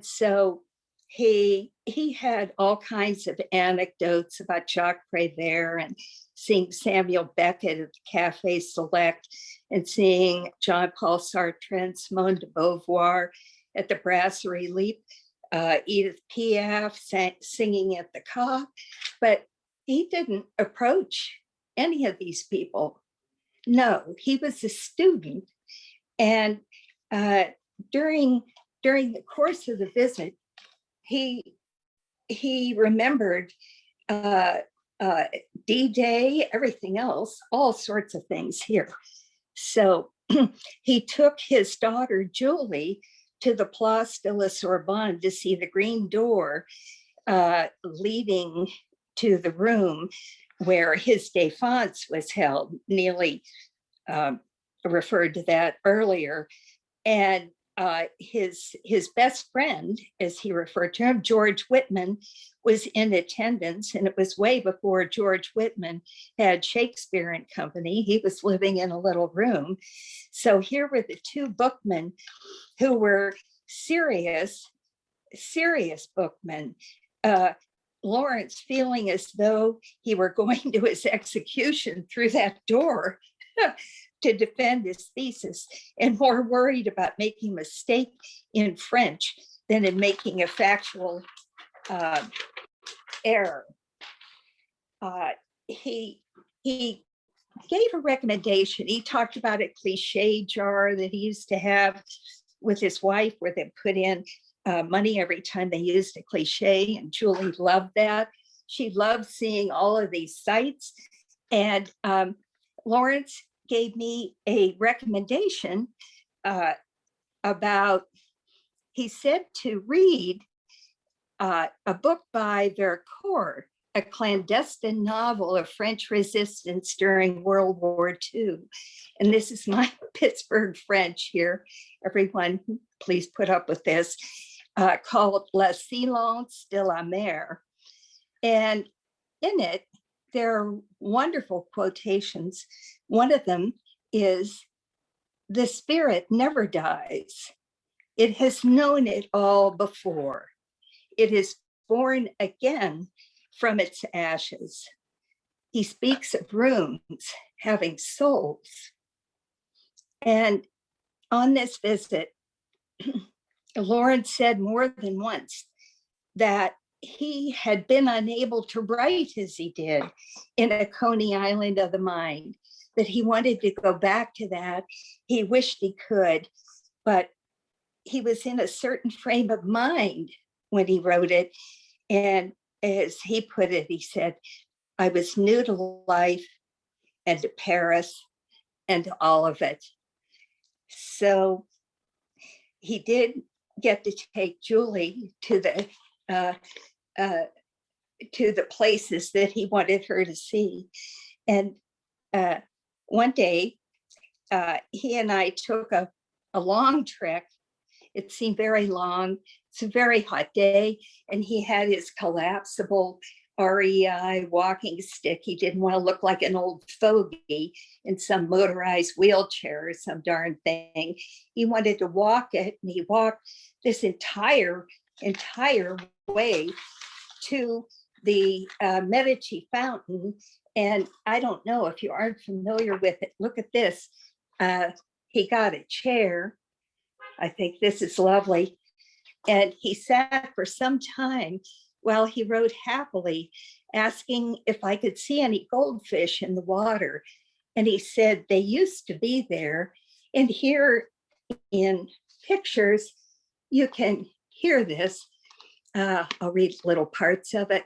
so he had all kinds of anecdotes about Jacques Prévert and seeing Samuel Beckett at the Cafe Select and seeing Jean-Paul Sartre and Simone de Beauvoir at the Brasserie Leap, Edith Piaf singing at the Cobb, but he didn't approach any of these people. No, he was a student, and during the course of the visit, he remembered D-Day, everything else, all sorts of things here. So he took his daughter Julie to the Place de la Sorbonne to see the green door leading to the room where his défense was held. Neeli referred to that earlier. And his best friend, as he referred to him, George Whitman, was in attendance, and it was way before George Whitman had Shakespeare and Company. He was living in a little room. So here were the two bookmen who were serious bookmen. Lawrence feeling as though he were going to his execution through that door to defend his thesis, and more worried about making a mistake in French than in making a factual error. He gave a recommendation. He talked about a cliche jar that he used to have with his wife, where they put in money every time they used a cliche, and Julie loved that. She loved seeing all of these sites. And Lawrence gave me a recommendation about, he said to read a book by Vercors, a clandestine novel of French resistance during World War II. And this is my Pittsburgh French here. Everyone, please put up with this, called Le Silence de la Mer. And in it, there are wonderful quotations. One of them is, "The spirit never dies. It has known it all before. It is born again from its ashes." He speaks of rooms having souls. And on this visit, Lawrence said more than once that he had been unable to write as he did in a Coney Island of the mind, that he wanted to go back to that. He wished he could, but he was in a certain frame of mind when he wrote it. And as he put it, he said, "I was new to life and to Paris and to all of it." So he did get to take Julie to the places that he wanted her to see. And one day, he and I took a long trek. It seemed very long. It's a very hot day, and he had his collapsible REI walking stick. He didn't want to look like an old fogey in some motorized wheelchair or some darn thing. He wanted to walk it, and he walked this entire way to the Medici fountain. And I don't know if you aren't familiar with it. Look at this. He got a chair. I think this is lovely. And he sat for some time while he wrote happily, asking if I could see any goldfish in the water. And he said they used to be there. And here in pictures, you can hear this. I'll read little parts of it.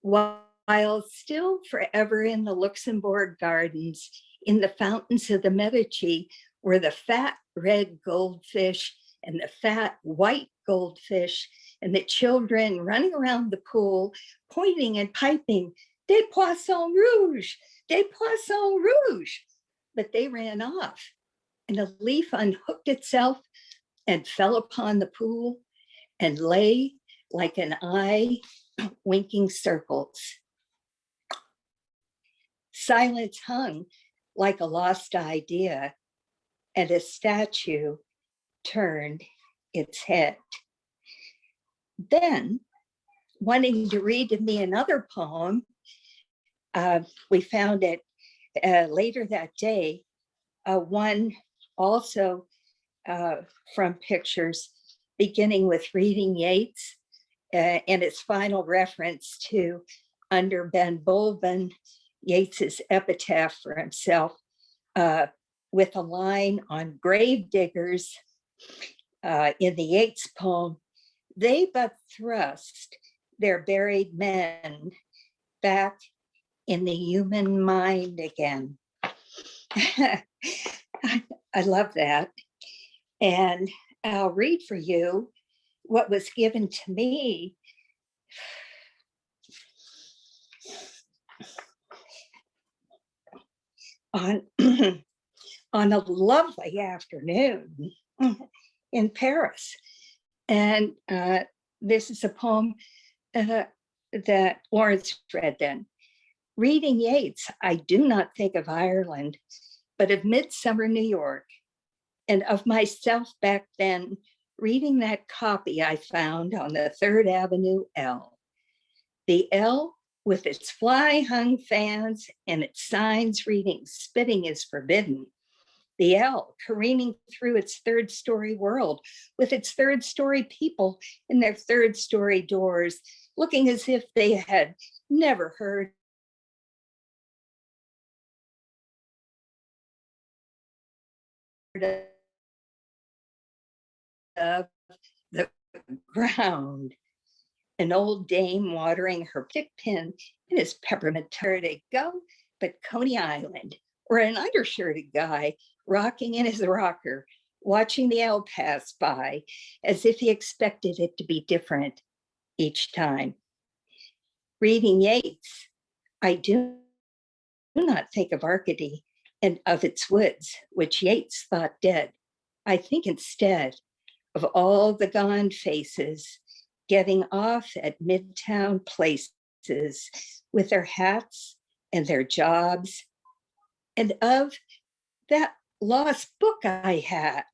While still forever in the Luxembourg gardens, in the fountains of the Medici, were the fat red goldfish and the fat white goldfish, and the children running around the pool, pointing and piping, "Des poissons rouges, des poissons rouges." But they ran off, and a leaf unhooked itself and fell upon the pool and lay like an eye winking circles. Silence hung like a lost idea, and a statue turned its head. Then, wanting to read to me another poem, we found it later that day, one also from pictures, beginning with reading Yeats and its final reference to, under Ben Bolban, Yeats's epitaph for himself, with a line on grave diggers in the Yeats poem, "They but thrust their buried men back in the human mind again." I love that. And I'll read for you what was given to me on a lovely afternoon in Paris. And this is a poem that Lawrence read then. Reading Yeats, I do not think of Ireland, but of midsummer New York, and of myself back then, reading that copy I found on the 3rd Avenue L. The L with its fly-hung fans and its signs reading "Spitting is forbidden," The L careening through its third story world with its third story people in their third story doors, looking as if they had never heard of the ground. An old dame watering her pigpen in his peppermint to go, but Coney Island, or an undershirted guy rocking in his rocker, watching the L pass by as if he expected it to be different each time. Reading Yeats, I do not think of Arcady and of its woods, which Yeats thought dead. I think instead of all the gone faces getting off at midtown places with their hats and their jobs, and of that lost book I had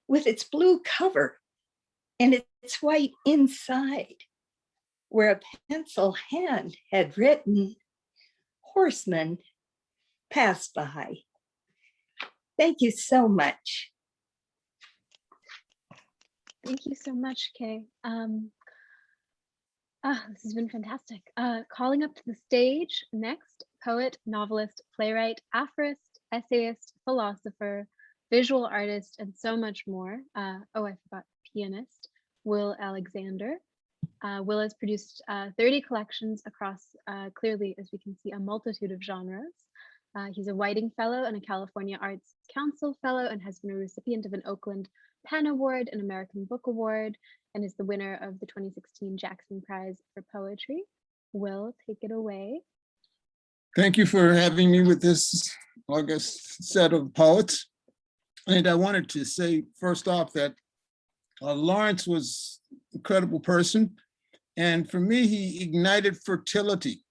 with its blue cover and its white inside, where a pencil hand had written, "Horseman pass by." Thank you so much. Thank you so much, Kaye. This has been fantastic. Calling up to the stage next, poet, novelist, playwright, aphorist, essayist, philosopher, visual artist, and so much more. I forgot pianist, Will Alexander. Will has produced 30 collections across, clearly, as we can see, a multitude of genres. He's a Whiting Fellow and a California Arts Council Fellow, and has been a recipient of an Oakland PEN Award, an American Book Award, and is the winner of the 2016 Jackson Prize for Poetry. Will, take it away. Thank you for having me with this august set of poets. And I wanted to say first off that Lawrence was an incredible person. And for me, he ignited fertility,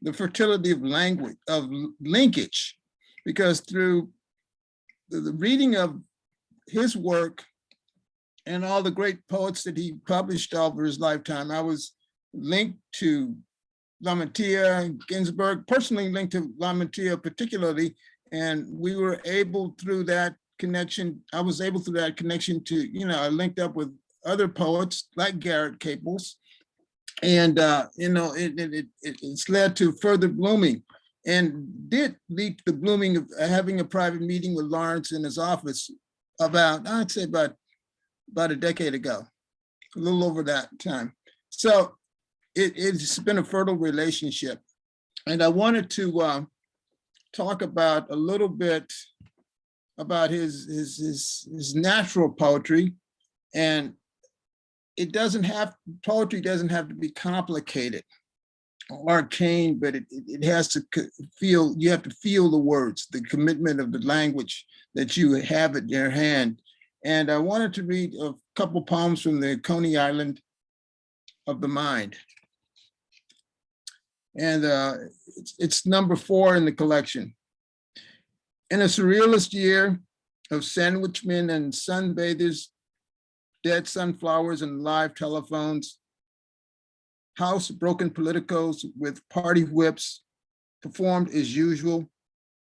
the fertility of language, of linkage, because through the reading of his work and all the great poets that he published over his lifetime, I was linked to Lamantia, Ginsberg, personally linked to Lamantia particularly, and we were able through that connection, I was able through that connection to, I linked up with other poets like Garrett Caples, and it's led to further blooming, and did lead to the blooming of having a private meeting with Lawrence in his office I'd say about a decade ago, a little over that time. So it's been a fertile relationship. And I wanted to talk about a little bit about his natural poetry. And poetry doesn't have to be complicated or arcane, but it has to feel, you have to feel the words, the commitment of the language that you have at your hand. And I wanted to read a couple poems from the Coney Island of the mind. And it's number 4 in the collection. In a surrealist year of sandwichmen and sunbathers, dead sunflowers and live telephones, house-broken politicos with party whips performed as usual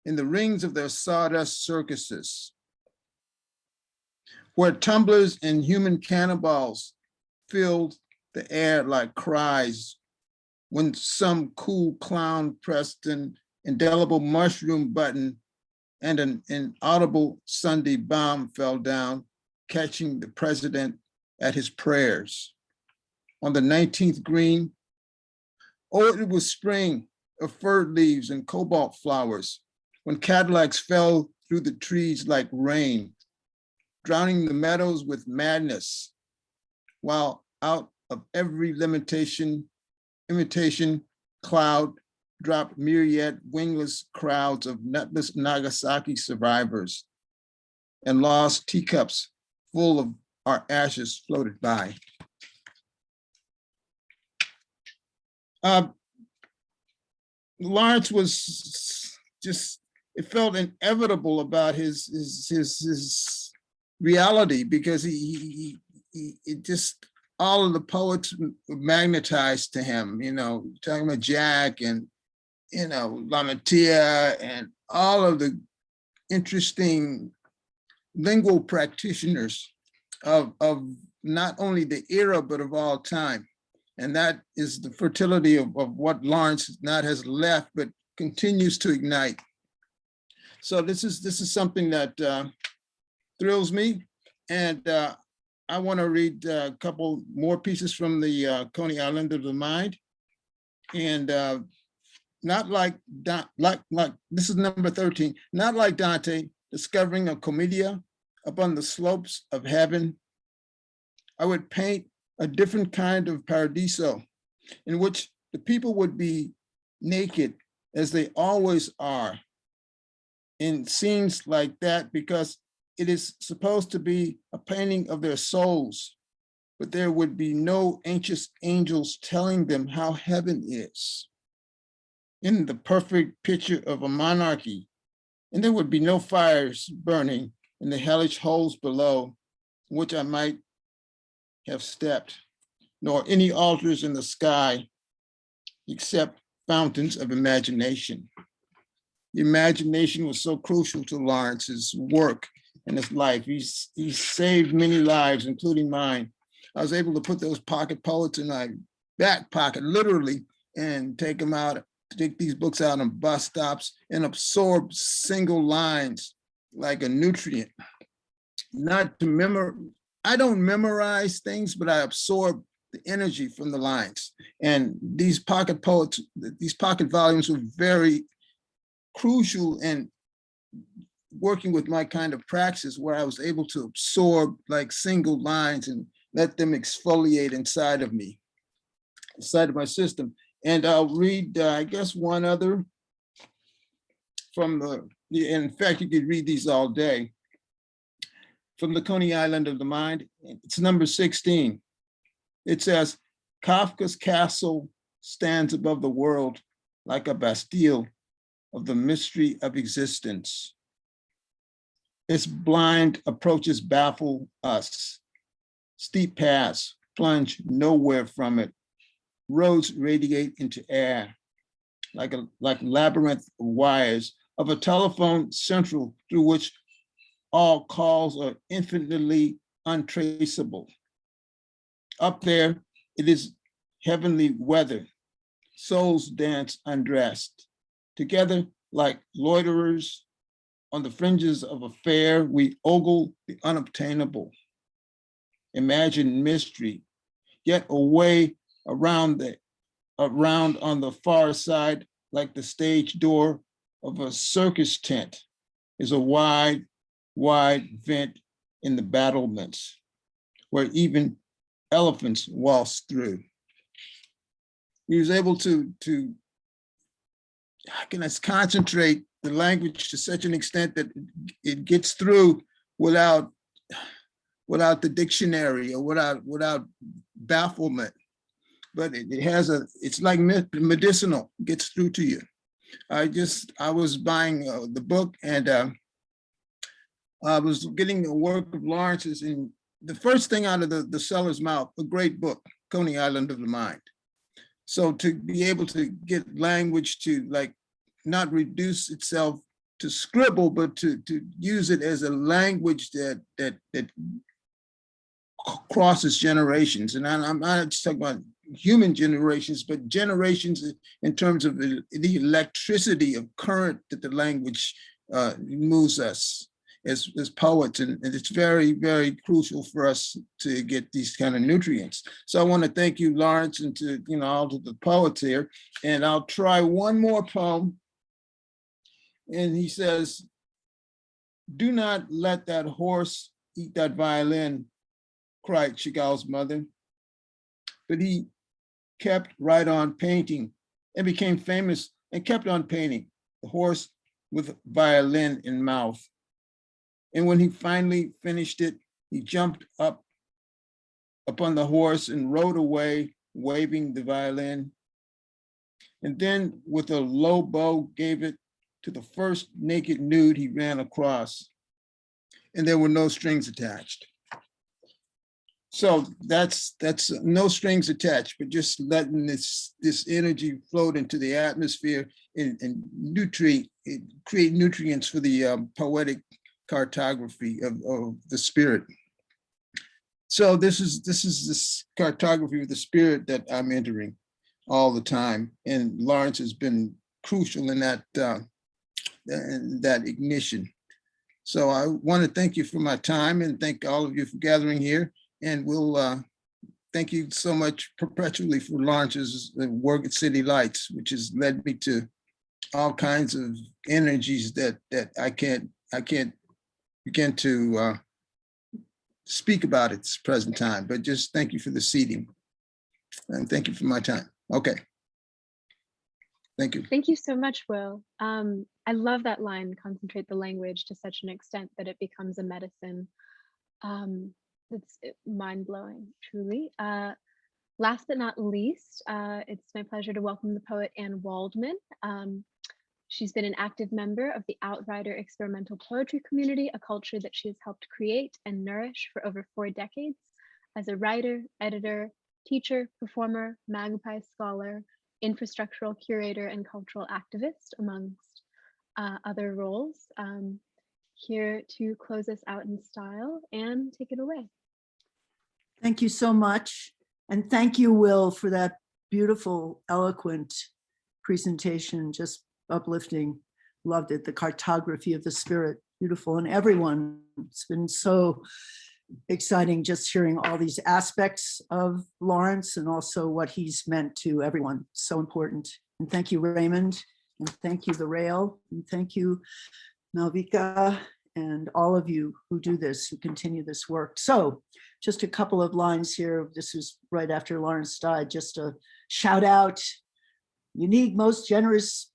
in the rings of their sawdust circuses, where tumblers and human cannonballs filled the air like cries when some cool clown pressed an indelible mushroom button and an inaudible Sunday bomb fell down, catching the president at his prayers. On the 19th green, oh, it was spring of fir leaves and cobalt flowers when Cadillacs fell through the trees like rain, drowning the meadows with madness, while out of every imitation cloud dropped myriad wingless crowds of nutless Nagasaki survivors, and lost teacups full of our ashes floated by. Lawrence was just, it felt inevitable about his reality, because he just, all of the poets magnetized to him, talking about Jack and, Lamantia and all of the interesting lingual practitioners of not only the era, but of all time. And that is the fertility of what Lawrence not has left, but continues to ignite. So this is something that thrills me. And I want to read a couple more pieces from the Coney Island of the Mind. And not like this is number 13, not like Dante discovering a commedia upon the slopes of heaven. I would paint a different kind of paradiso in which the people would be naked as they always are in scenes like that, because it is supposed to be a painting of their souls, but there would be no anxious angels telling them how heaven is in the perfect picture of a monarchy. And there would be no fires burning in the hellish holes below, which I might have stepped, nor any altars in the sky, except fountains of imagination. The imagination was so crucial to Lawrence's work and his life. He saved many lives, including mine. I was able to put those pocket poets in my back pocket, literally, and take them out, take these books out on bus stops and absorb single lines like a nutrient. Not to memorize, I don't memorize things, but I absorb the energy from the lines. And these pocket poets, these pocket volumes were very crucial in working with my kind of praxis, where I was able to absorb like single lines and let them exfoliate inside of me, inside of my system. And I'll read, I guess, one other from in fact, you could read these all day, from the Coney Island of the Mind. It's number 16. It says, Kafka's castle stands above the world like a Bastille of the mystery of existence. Its blind approaches baffle us. Steep paths plunge nowhere from it. Roads radiate into air like labyrinth of wires of a telephone central through which all calls are infinitely untraceable. Up there, it is heavenly weather. Souls dance undressed. Together, like loiterers on the fringes of a fair, we ogle the unobtainable. Imagine mystery, yet away around on the far side, like the stage door of a circus tent, is a wide vent in the battlements, where even elephants waltz through. He was able to concentrate the language to such an extent that it gets through without the dictionary or without bafflement. But it's like medicinal, it gets through to you. I was buying the book, and I was getting the work of Lawrence's, and the first thing out of the seller's mouth, a great book, Coney Island of the Mind. So to be able to get language to like not reduce itself to scribble, but to use it as a language that crosses generations. And I'm not just talking about human generations, but generations in terms of the electricity of current that the language moves us as poets. And it's very, very crucial for us to get these kind of nutrients. So I want to thank you, Lawrence, and to all of the poets here. And I'll try one more poem. And he says, "Do not let that horse eat that violin," cried Chagall's mother. But he kept right on painting and became famous and kept on painting the horse with violin in mouth. And when he finally finished it, he jumped up upon the horse and rode away, waving the violin. And then with a low bow, gave it to the first naked nude he ran across. And there were no strings attached. So that's no strings attached, but just letting this energy float into the atmosphere and create nutrients for the poetic cartography of the spirit. So this is this cartography of the spirit that I'm entering all the time, and Lawrence has been crucial in that ignition. So I want to thank you for my time and thank all of you for gathering here. And we'll thank you so much perpetually for Lawrence's work at City Lights, which has led me to all kinds of energies that I can't begin to speak about at this present time, but just thank you for the seating. And thank you for my time. Okay. Thank you. Thank you so much, Will. I love that line, concentrate the language to such an extent that it becomes a medicine. It's mind-blowing, truly. Last but not least, it's my pleasure to welcome the poet Anne Waldman. She's been an active member of the Outrider experimental poetry community, a culture that she has helped create and nourish for over 4 decades as a writer, editor, teacher, performer, magpie scholar, infrastructural curator, and cultural activist, amongst other roles. Here to close us out in style. Anne, take it away. Thank you so much. And thank you, Will, for that beautiful, eloquent presentation, just uplifting. Loved it. The cartography of the spirit, beautiful. And everyone, it's been so exciting just hearing all these aspects of Lawrence and also what he's meant to everyone. So important. And thank you, Raymond. And thank you, The Rail. And thank you, Malvika, and all of you who do this, who continue this work. So just a couple of lines here. This was right after Lawrence died. Just a shout out, unique, most generous,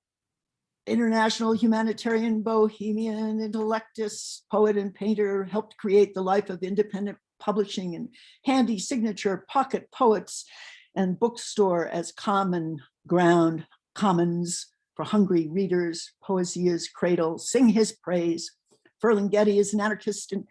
international humanitarian, bohemian, intellectus, poet and painter, helped create the life of independent publishing and handy signature pocket poets and bookstore as common ground, commons for hungry readers, poesy's cradle, sing his praise. Ferlinghetti is an anarchist and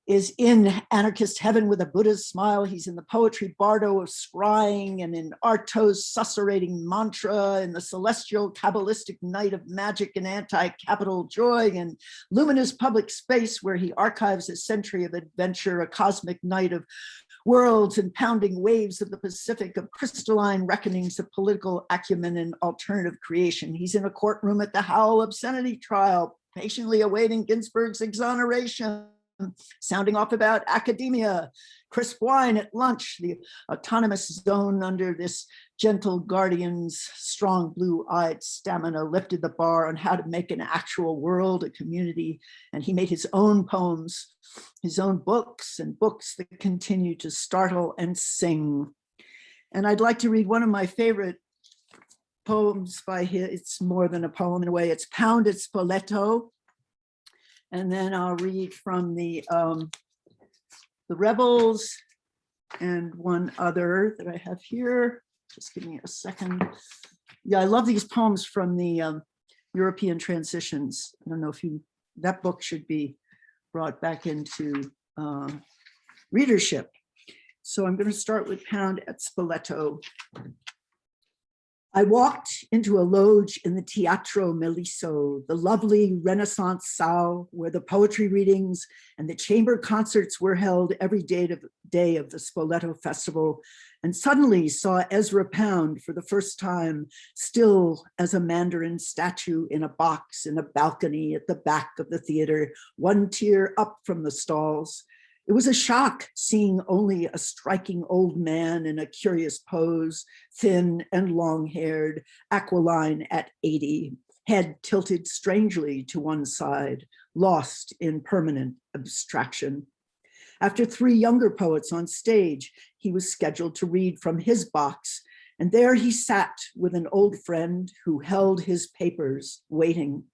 is in anarchist heaven with a Buddha's smile. He's in the poetry bardo of scrying and in Artaud's susurrating mantra, in the celestial Kabbalistic night of magic and anti-capital joy, and luminous public space where he archives a century of adventure, a cosmic night of worlds and pounding waves of the Pacific, of crystalline reckonings of political acumen and alternative creation. He's in a courtroom at the Howell obscenity trial, patiently awaiting Ginsburg's exoneration, sounding off about academia, crisp wine at lunch, the autonomous zone under this gentle guardian's strong blue-eyed stamina lifted the bar on how to make an actual world, a community, and he made his own poems, his own books, and books that continue to startle and sing. And I'd like to read one of my favorite poems by him. It's more than a poem in a way. It's Pound at Spoleto. And then I'll read from the Rebels and one other that I have here. Just give me a second. Yeah, I love these poems from the European Transitions. I don't know if that book should be brought back into readership. So I'm going to start with Pound at Spoleto. I walked into a loge in the Teatro Melisso, the lovely Renaissance Sao, where the poetry readings and the chamber concerts were held every day of the Spoleto Festival, and suddenly saw Ezra Pound for the first time, still as a Mandarin statue in a box in a balcony at the back of the theater, one tier up from the stalls. It was a shock seeing only a striking old man in a curious pose, thin and long-haired, aquiline at 80, head tilted strangely to one side, lost in permanent abstraction. After 3 younger poets on stage, he was scheduled to read from his box, and there he sat with an old friend who held his papers, waiting.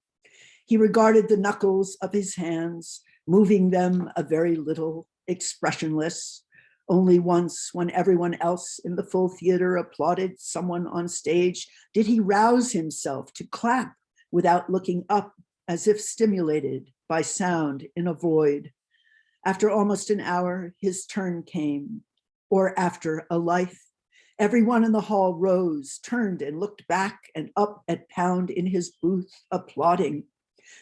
He regarded the knuckles of his hands, moving them a very little, expressionless. Only once, when everyone else in the full theater applauded someone on stage, did he rouse himself to clap without looking up, as if stimulated by sound in a void. After almost an hour, his turn came. or after a life. Everyone in the hall rose, turned and looked back and up at Pound in his booth, applauding.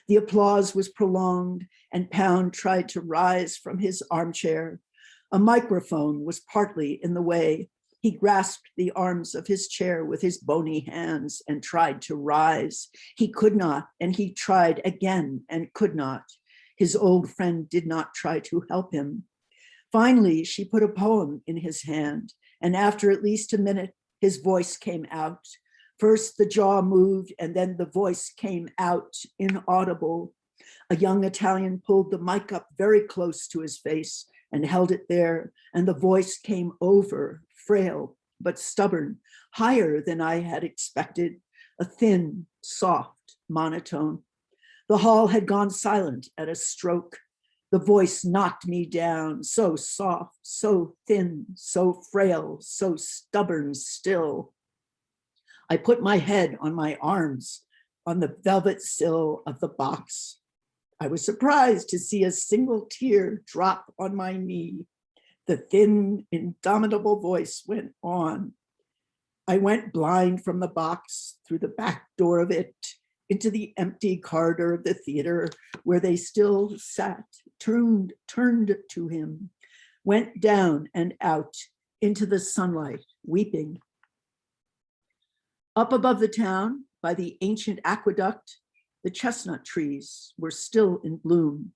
The applause was prolonged, and Pound tried to rise from his armchair. A microphone was partly in the way. He grasped the arms of his chair with his bony hands and tried to rise. He could not, and he tried again and could not. His old friend did not try to help him. Finally, she put a poem in his hand, and after at least a minute, his voice came out. First the jaw moved, and then the voice came out, inaudible. A young Italian pulled the mic up very close to his face and held it there, and the voice came over, frail but stubborn, higher than I had expected, a thin, soft monotone. The hall had gone silent at a stroke. The voice knocked me down, so soft, so thin, so frail, so stubborn still. I put my head on my arms on the velvet sill of the box. I was surprised to see a single tear drop on my knee. The thin, indomitable voice went on. I went blind from the box through the back door of it into the empty corridor of the theater where they still sat, turned to him, went down and out into the sunlight, weeping. Up above the town, by the ancient aqueduct, the chestnut trees were still in bloom.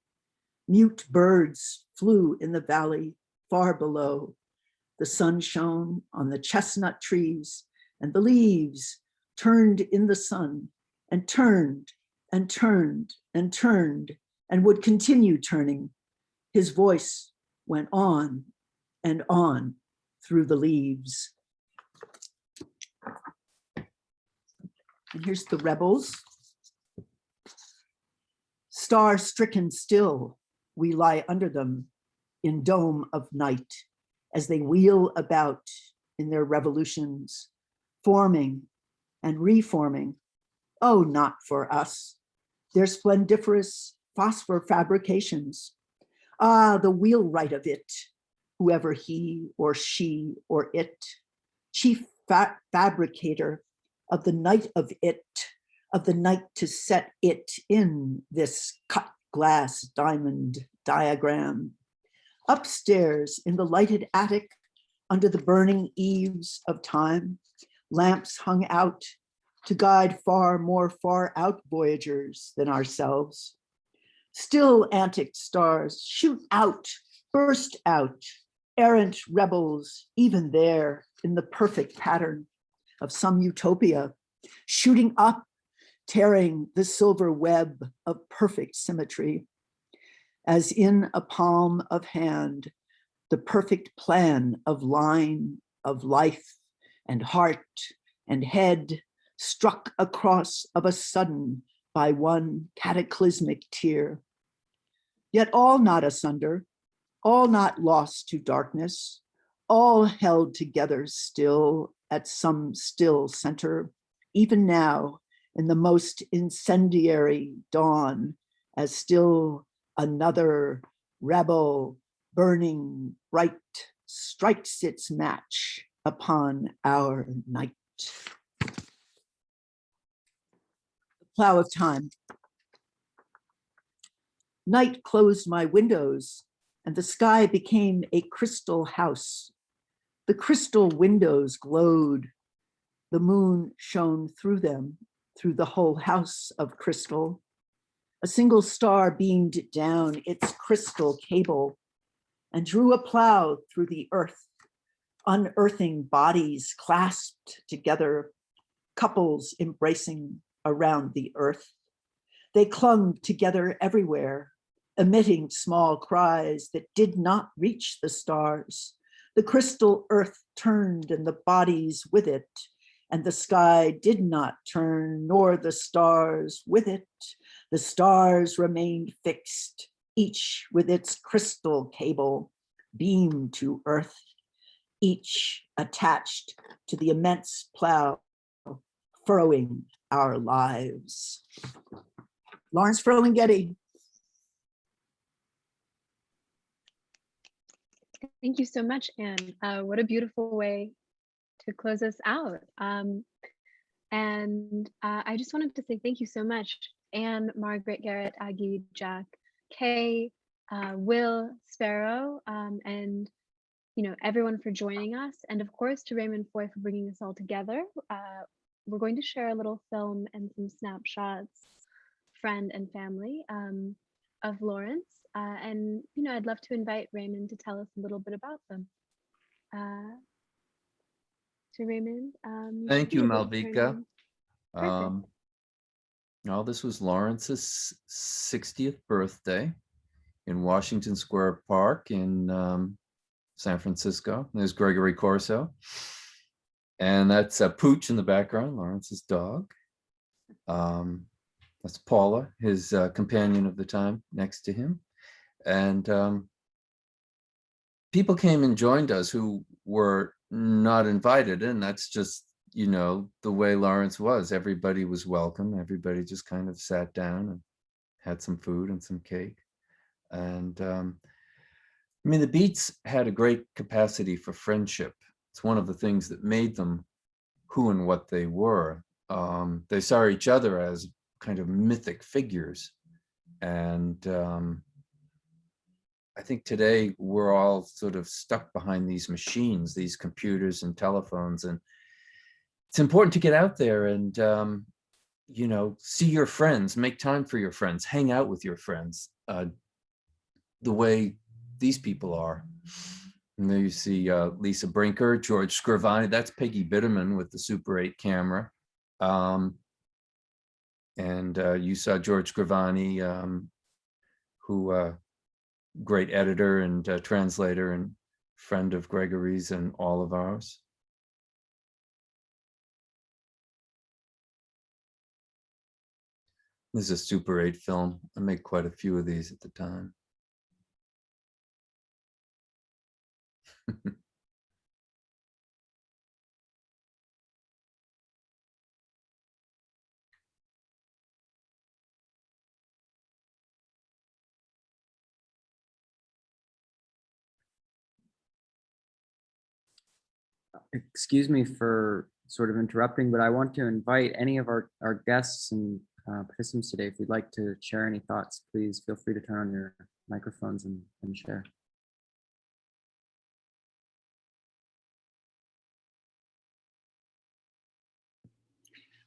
Mute birds flew in the valley far below. The sun shone on the chestnut trees, and the leaves turned in the sun and turned and turned and turned and would continue turning. His voice went on and on through the leaves. And here's the rebels. Star-stricken still, we lie under them in dome of night as they wheel about in their revolutions, forming and reforming. Oh, not for us. Their splendiferous phosphor fabrications. Ah, the wheelwright of it, whoever he or she or it, chief fabricator of the night of it, of the night to set it in this cut glass diamond diagram. Upstairs in the lighted attic, under the burning eaves of time, lamps hung out to guide far more far out voyagers than ourselves. Still antic stars shoot out, burst out, errant rebels, even there in the perfect pattern of some utopia, shooting up, tearing the silver web of perfect symmetry, as in a palm of hand, the perfect plan of line, of life, and heart, and head, struck across of a sudden by one cataclysmic tear. Yet all not asunder, all not lost to darkness, all held together still at some still center, even now in the most incendiary dawn, as still another rebel burning bright strikes its match upon our night. The plow of time. Night closed my windows, and the sky became a crystal house. The crystal windows glowed. The moon shone through them, through the whole house of crystal. A single star beamed down its crystal cable and drew a plow through the earth, unearthing bodies clasped together, couples embracing around the earth. They clung together everywhere, emitting small cries that did not reach the stars. The crystal earth turned and the bodies with it, and the sky did not turn, nor the stars with it. The stars remained fixed, each with its crystal cable, beamed to earth, each attached to the immense plow, furrowing our lives. Lawrence Ferlinghetti. Thank you so much, Anne. What a beautiful way to close us out. I just wanted to say thank you so much, Anne, Margaret, Garrett, Aggie, Jack, Kaye, Will, Sparrow, and everyone for joining us, and of course to Raymond Foy for bringing us all together. We're going to share a little film and some snapshots, friend and family, of Lawrence, and I'd love to invite Raymond to tell us a little bit about them. So Raymond, Thank you, should be able to turn Malvika. on. Now, this was Lawrence's 60th birthday in Washington Square Park in San Francisco. There's Gregory Corso. And that's Pooch in the background, Lawrence's dog. That's Paula, his companion of the time, next to him. And people came and joined us who were not invited, and that's just, the way Lawrence was. Everybody was welcome. Everybody just kind of sat down and had some food and some cake. And the Beats had a great capacity for friendship. It's one of the things that made them who and what they were. They saw each other as kind of mythic figures. And I think today we're all sort of stuck behind these machines, these computers and telephones. And it's important to get out there and, see your friends, make time for your friends, hang out with your friends, the way these people are. And there you see Lisa Brinker, George Scrivani. That's Peggy Bitterman with the Super 8 camera. And you saw George Scrivani, who great editor and translator and friend of Gregory's and all of ours. This is a Super 8 film. I made quite a few of these at the time. Excuse me for sort of interrupting, but I want to invite any of our guests and participants today. If you'd like to share any thoughts, please feel free to turn on your microphones and share.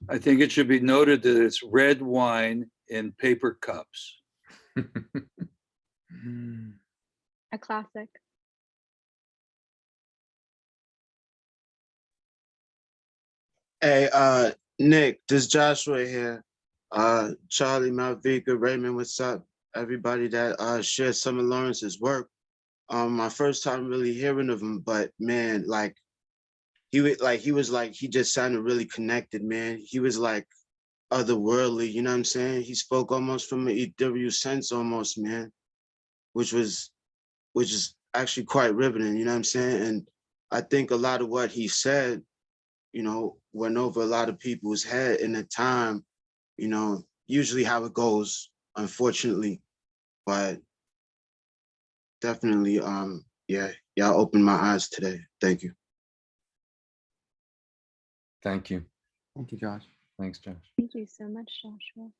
I think it should be noted that it's red wine in paper cups. A classic. Hey, Nick, this is Joshua here. Charlie, Malvika, Raymond, what's up? Everybody that shared some of Lawrence's work. My first time really hearing of him, but man, he just sounded really connected, man. He was like otherworldly, you know what I'm saying? He spoke almost from an ethereal sense almost, man, which is actually quite riveting, you know what I'm saying? And I think a lot of what he said, went over a lot of people's head in the time, usually how it goes, unfortunately, but definitely, yeah, y'all opened my eyes today. Thank you. Thank you. Thank you, Josh. Thanks, Josh. Thank you so much, Joshua.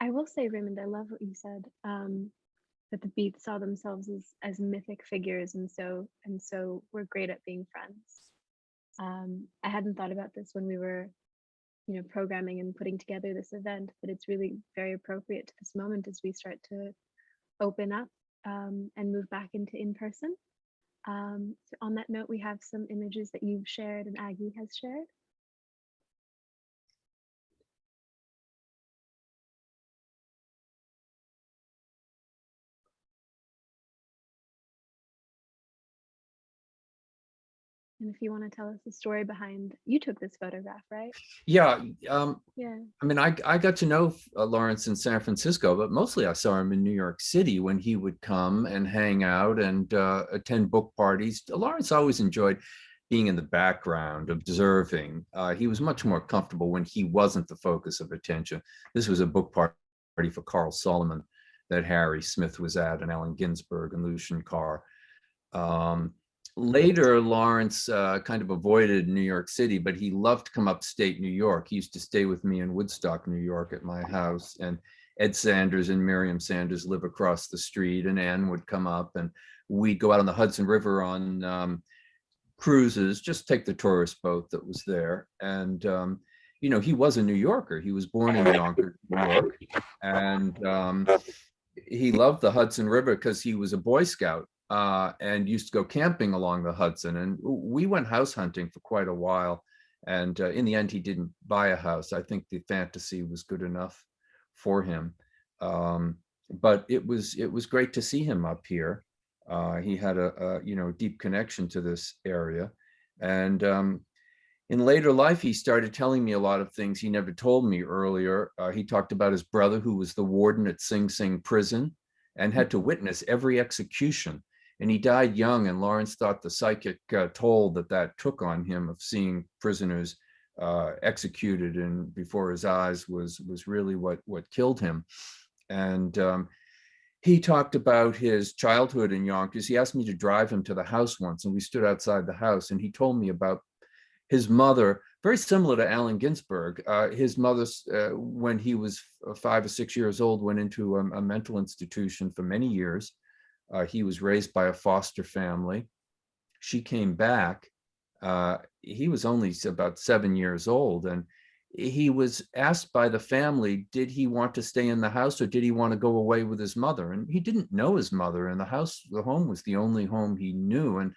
I will say, Raymond, I love what you said, that the Beats saw themselves as mythic figures, and so we're great at being friends. I hadn't thought about this when we were, programming and putting together this event, but it's really very appropriate to this moment as we start to open up and move back into in-person. So on that note, we have some images that you've shared and Aggie has shared. And if you want to tell us the story behind, you took this photograph, right? Yeah. Yeah. I got to know Lawrence in San Francisco, but mostly I saw him in New York City when he would come and hang out and attend book parties. Lawrence always enjoyed being in the background, observing. He was much more comfortable when he wasn't the focus of attention. This was a book party for Carl Solomon that Harry Smith was at, and Allen Ginsberg and Lucian Carr. Later, Lawrence kind of avoided New York City, but he loved to come upstate New York. He used to stay with me in Woodstock, New York at my house. And Ed Sanders and Miriam Sanders live across the street, and Ann would come up and we'd go out on the Hudson River on cruises, just take the tourist boat that was there. And, you know, he was a New Yorker. He was born in Yonkers, New York. And he loved the Hudson River because he was a Boy Scout and used to go camping along the Hudson. And we went house hunting for quite a while. And in the end, he didn't buy a house. I think the fantasy was good enough for him. But it was great to see him up here. He had a you know, deep connection to this area. And in later life, he started telling me a lot of things he never told me earlier. He talked about his brother, who was the warden at Sing Sing prison and had to witness every execution. And he died young, and Lawrence thought the psychic toll that took on him of seeing prisoners executed and before his eyes was really what killed him. And he talked about his childhood in Yonkers. He asked me to drive him to the house once, and we stood outside the house, and he told me about his mother, very similar to Allen Ginsberg. His mother, when he was 5 or 6 years old, went into a mental institution for many years. He was raised by a foster family. She came back. He was only about 7 years old, and he was asked by the family, did he want to stay in the house or did he want to go away with his mother? And he didn't know his mother, and the home was the only home he knew. And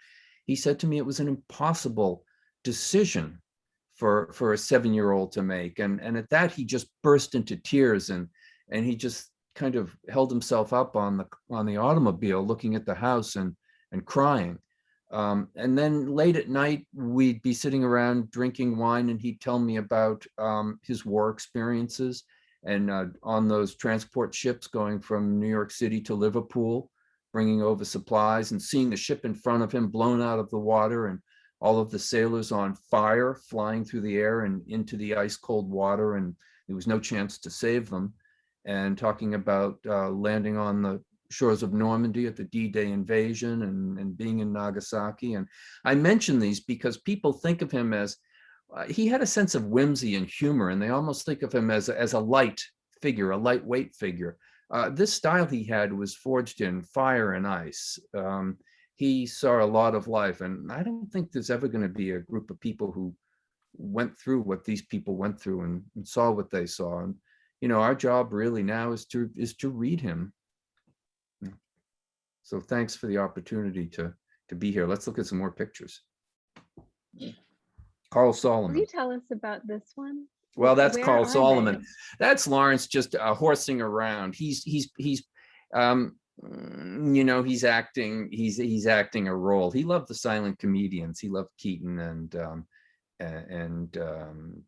he said to me, it was an impossible decision for a 7-year-old to make. And at that, he just burst into tears, and he just kind of held himself up on the automobile, looking at the house and crying. And then late at night, we'd be sitting around drinking wine, and he'd tell me about his war experiences and on those transport ships going from New York City to Liverpool, bringing over supplies, and seeing the ship in front of him blown out of the water and all of the sailors on fire, flying through the air and into the ice cold water, and there was no chance to save them. And talking about landing on the shores of Normandy at the D-Day invasion and being in Nagasaki. And I mention these because people think of him as, he had a sense of whimsy and humor, and they almost think of him as a light figure, a lightweight figure. This style he had was forged in fire and ice. He saw a lot of life, and I don't think there's ever going to be a group of people who went through what these people went through and saw what they saw. And you know, our job really now is to read him. So thanks for the opportunity to be here. Let's look at some more pictures. Carl Solomon. Will you tell us about this one? Well, that's Where Carl are Solomon. they? That's Lawrence just horsing around. He's you know, he's acting a role. He loved the silent comedians. He loved Keaton and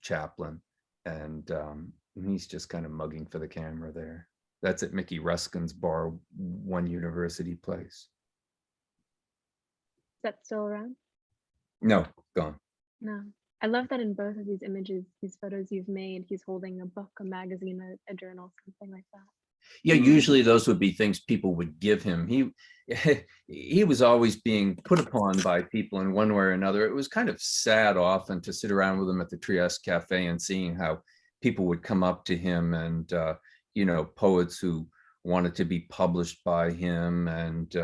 Chaplin, and he's just kind of mugging for the camera there. That's at Mickey Ruskin's bar, One University Place. Is that still around? No, gone. No. I love that in both of these images, these photos you've made, he's holding a book, a magazine, a journal, something like that. Yeah, usually those would be things people would give him. He was always being put upon by people in one way or another. It was kind of sad often to sit around with him at the Trieste Cafe and seeing how people would come up to him and, you know, poets who wanted to be published by him and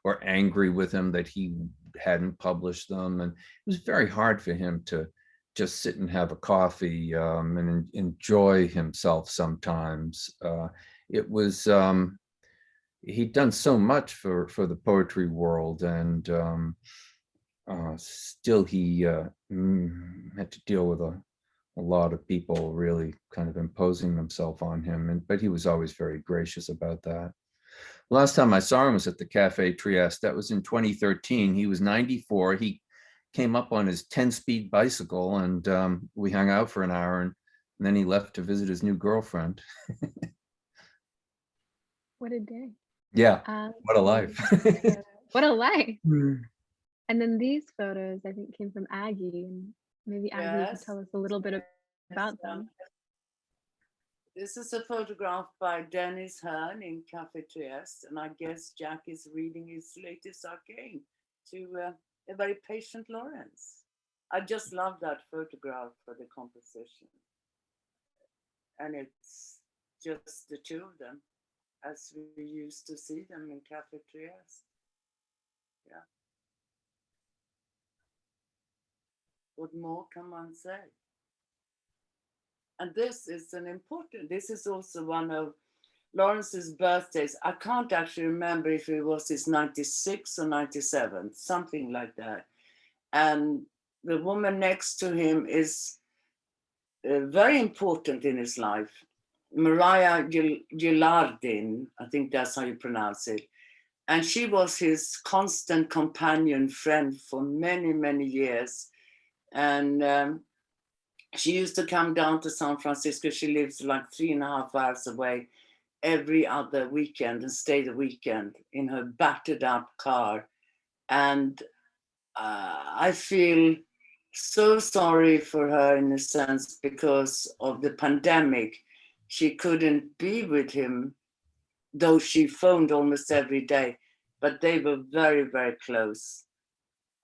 or angry with him that he hadn't published them. And it was very hard for him to just sit and have a coffee and enjoy himself sometimes. It was, he'd done so much for the poetry world, and still he had to deal with a lot of people really kind of imposing themselves on him, but he was always very gracious about that. Last time I saw him was at the Cafe Trieste. That was in 2013. He was 94. He came up on his 10-speed bicycle, and we hung out for an hour, and then he left to visit his new girlfriend. What a day. Yeah, what a life. What a life. Mm. And then these photos, I think, came from Aggie. And maybe Aggie, you could tell us a little bit about them. This is a photograph by Dennis Hearn in Cafe Trieste, and I guess Jack is reading his latest arcane. to a very patient Lawrence. I just love that photograph for the composition. And it's just the two of them as we used to see them in Cafe Trieste. Yeah. What more can one say? And this is this is also one of Lawrence's birthdays. I can't actually remember if it was his 96 or 97, something like that. And the woman next to him is very important in his life. Maria Gilardin, I think that's how you pronounce it. And she was his constant companion friend for many, many years. And she used to come down to San Francisco. She lives like 3.5 hours away every other weekend and stay the weekend in her battered up car. And I feel so sorry for her in a sense because of the pandemic. She couldn't be with him, though she phoned almost every day, but they were very, very close.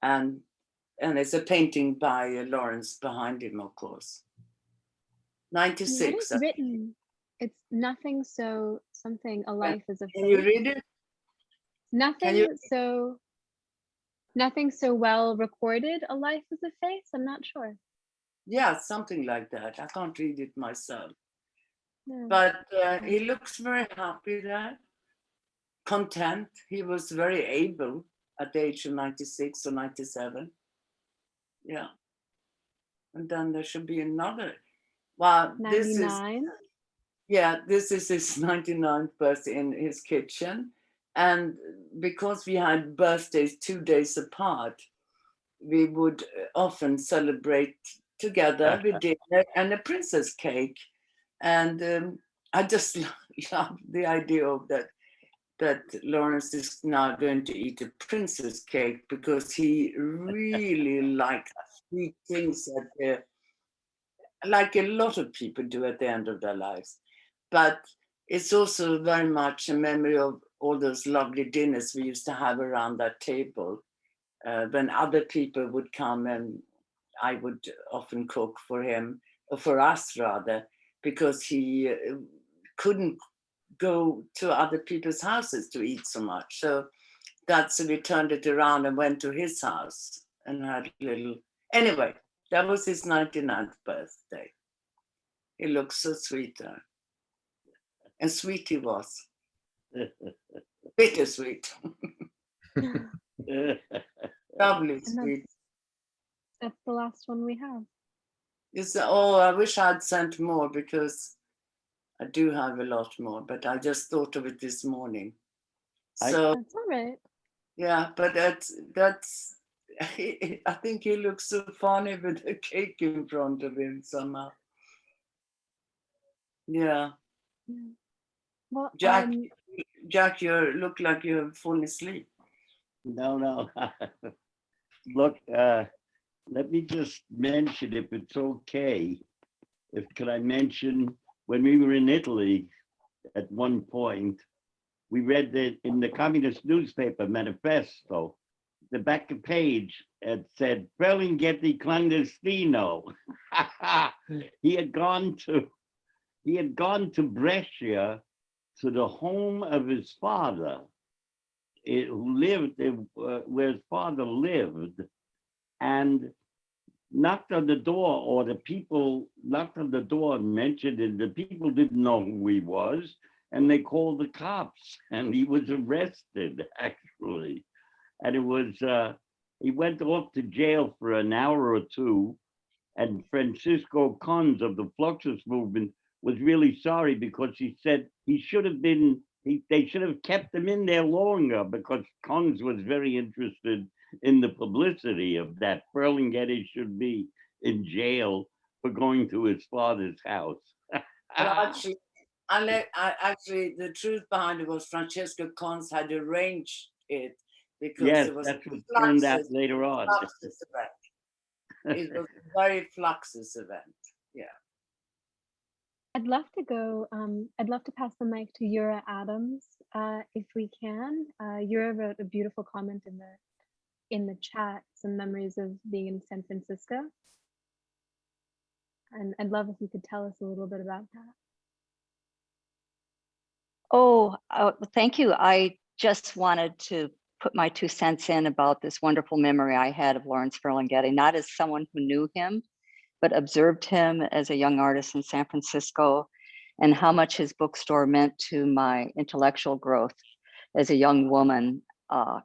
And there's a painting by Lawrence behind him, of course. 96. What is written? It's nothing so something, a life is a Can you read it? Nothing so well recorded, a life is a face? I'm not sure. Yeah, something like that. I can't read it myself. No. But he looks very happy there, content. He was very able at the age of 96 or 97. Yeah. And then there should be another. Wow, 99. This is his 99th birthday in his kitchen. And because we had birthdays 2 days apart, we would often celebrate together with dinner and a princess cake. And I just love the idea of that Lawrence is now going to eat a princess cake because he really likes sweet things like a lot of people do at the end of their lives. But it's also very much a memory of all those lovely dinners we used to have around that table when other people would come, and I would often cook for him, or for us rather, because he couldn't go to other people's houses to eat so much. So we turned it around and went to his house and had a little. Anyway, that was his 99th birthday. He looked so sweet there. And sweet he was. Bittersweet. Lovely sweet. That's the last one we have. I wish I'd sent more because I do have a lot more, but I just thought of it this morning. So that's all right. Yeah, but that's I think he looks so funny with a cake in front of him somehow. Yeah. Well, Jack, you look like you've fallen asleep. No. Look, let me just mention, if it's okay, could I mention when we were in Italy at one point, we read that in the communist newspaper Manifesto, the back of page, it said Ferlinghetti clandestino. He had gone to Brescia, to the home of his father, who lived where his father lived, and knocked on the door, or the people knocked on the door and mentioned it. The people didn't know who he was, and they called the cops, and he was arrested, actually. And it was, he went off to jail for an hour or two, and Francisco Cons of the Fluxus movement was really sorry because he said he should have been, they should have kept him in there longer, because Cons was very interested in the publicity of that. Ferlinghetti should be in jail for going to his father's house. Well, actually, the truth behind it was Francesco Cons had arranged it because it was that's what turned out later on. It was a very Fluxus event. Yeah. I'd love to go. I'd love to pass the mic to Yura Adams, if we can. Yura wrote a beautiful comment in the chat some memories of being in San Francisco. And I'd love if you could tell us a little bit about that. Oh, thank you. I just wanted to put my 2 cents in about this wonderful memory I had of Lawrence Ferlinghetti, not as someone who knew him, but observed him as a young artist in San Francisco, and how much his bookstore meant to my intellectual growth as a young woman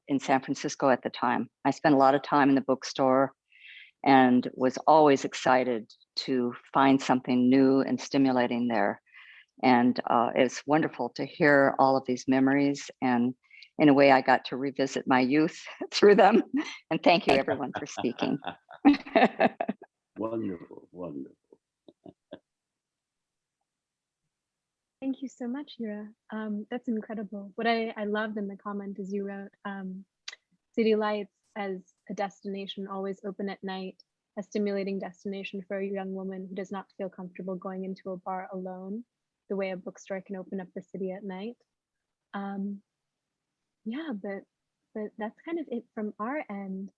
in San Francisco at the time. I spent a lot of time in the bookstore and was always excited to find something new and stimulating there. And it's wonderful to hear all of these memories. And in a way, I got to revisit my youth through them. And thank you, everyone, for speaking. Wonderful, wonderful. Thank you so much, Ira. That's incredible. What I loved in the comment is you wrote, city lights as a destination always open at night, a stimulating destination for a young woman who does not feel comfortable going into a bar alone, the way a bookstore can open up the city at night. Yeah, but that's kind of it from our end.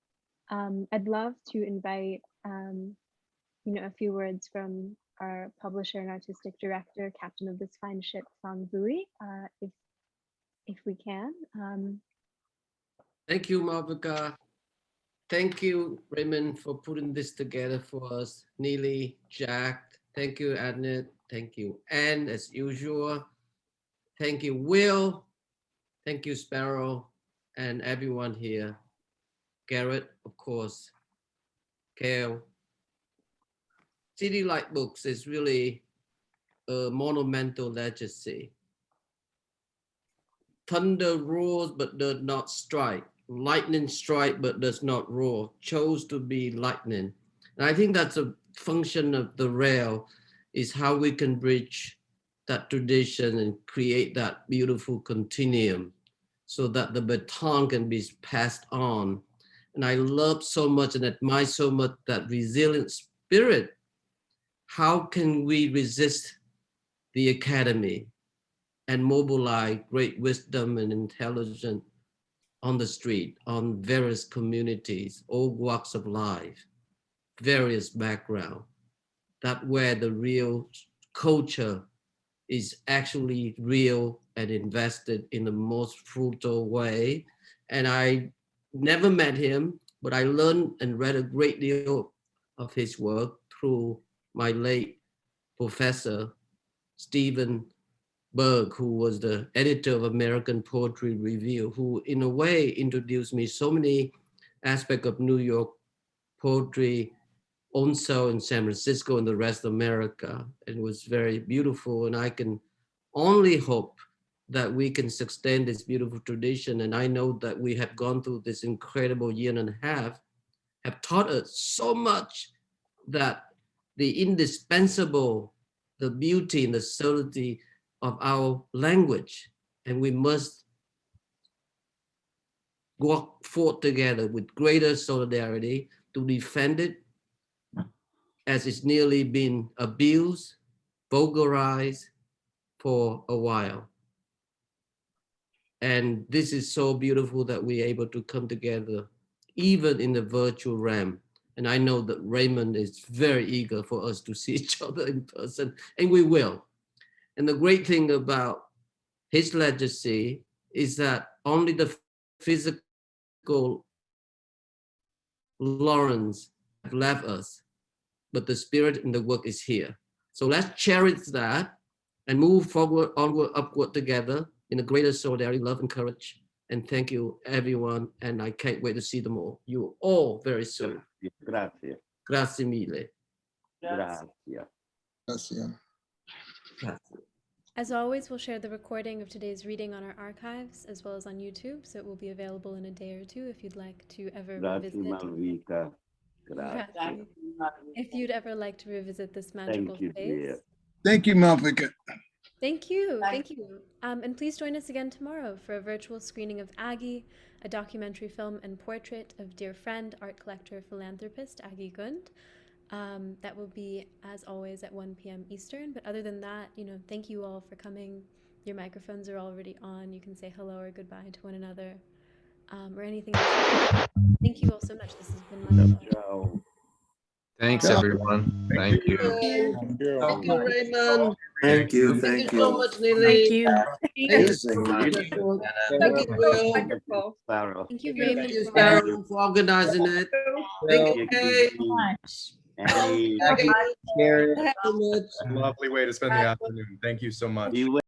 I'd love to invite a few words from our publisher and artistic director, captain of this fine ship, Song Vui, if we can. Thank you, Malvika. Thank you, Raymond, for putting this together for us. Neeli, Jack, thank you, Annette. Thank you, Anne, as usual. Thank you, Will. Thank you, Sparrow, and everyone here. Garrett, of course, Kaye. City Light Books is really a monumental legacy. Thunder roars but does not strike. Lightning strike but does not roar. Chose to be lightning. And I think that's a function of the rail, is how we can bridge that tradition and create that beautiful continuum so that the baton can be passed on. And I love so much and admire so much that resilient spirit. How can we resist the academy and mobilize great wisdom and intelligence on the street, on various communities, all walks of life, various backgrounds, that where the real culture is actually real and invested in the most fruitful way. And I never met him, but I learned and read a great deal of his work through my late professor, Stephen Berg, who was the editor of American Poetry Review, who in a way introduced me so many aspects of New York poetry, also in San Francisco and the rest of America. It was very beautiful, and I can only hope that we can sustain this beautiful tradition. And I know that we have gone through this incredible year and a half, have taught us so much that the indispensable, the beauty and the subtlety of our language, and we must walk forth together with greater solidarity to defend it, as it's nearly been abused, vulgarized for a while. And this is so beautiful that we're able to come together, even in the virtual realm. And I know that Raymond is very eager for us to see each other in person, and we will. And the great thing about his legacy is that only the physical Lawrence have left us, but the spirit and the work is here. So let's cherish that and move forward, onward, upward together in a greater solidarity, love, and courage. And thank you, everyone. And I can't wait to see them all. You all very soon. Grazie. Grazie mille. Grazie. Grazie. As always, we'll share the recording of today's reading on our archives as well as on YouTube, so it will be available in a day or two if you'd like to ever revisit. Malvika. Grazie. If you'd ever like to revisit this magical Thank you, space. dear. Thank you, Malvika. Thank you. Thank you. And please join us again tomorrow for a virtual screening of Aggie, a documentary film and portrait of dear friend, art collector, philanthropist Aggie Gund. That will be, as always, at 1 p.m. Eastern. But other than that, thank you all for coming. Your microphones are already on. You can say hello or goodbye to one another. or anything else. Thank you all so much. This has been wonderful. Thanks, everyone. Thank you. Thank you, Raymond. Thank you, Thank you so much, Neeli. Thank you. Thank you. Thank you, Will. Wonderful. Sparrow. Thank you, Thank Raymond. you, for- Sparrow, for organizing it. Thank you, Kaye. Annie, Thank you so much. Lovely way to spend the afternoon. Thank you so much. you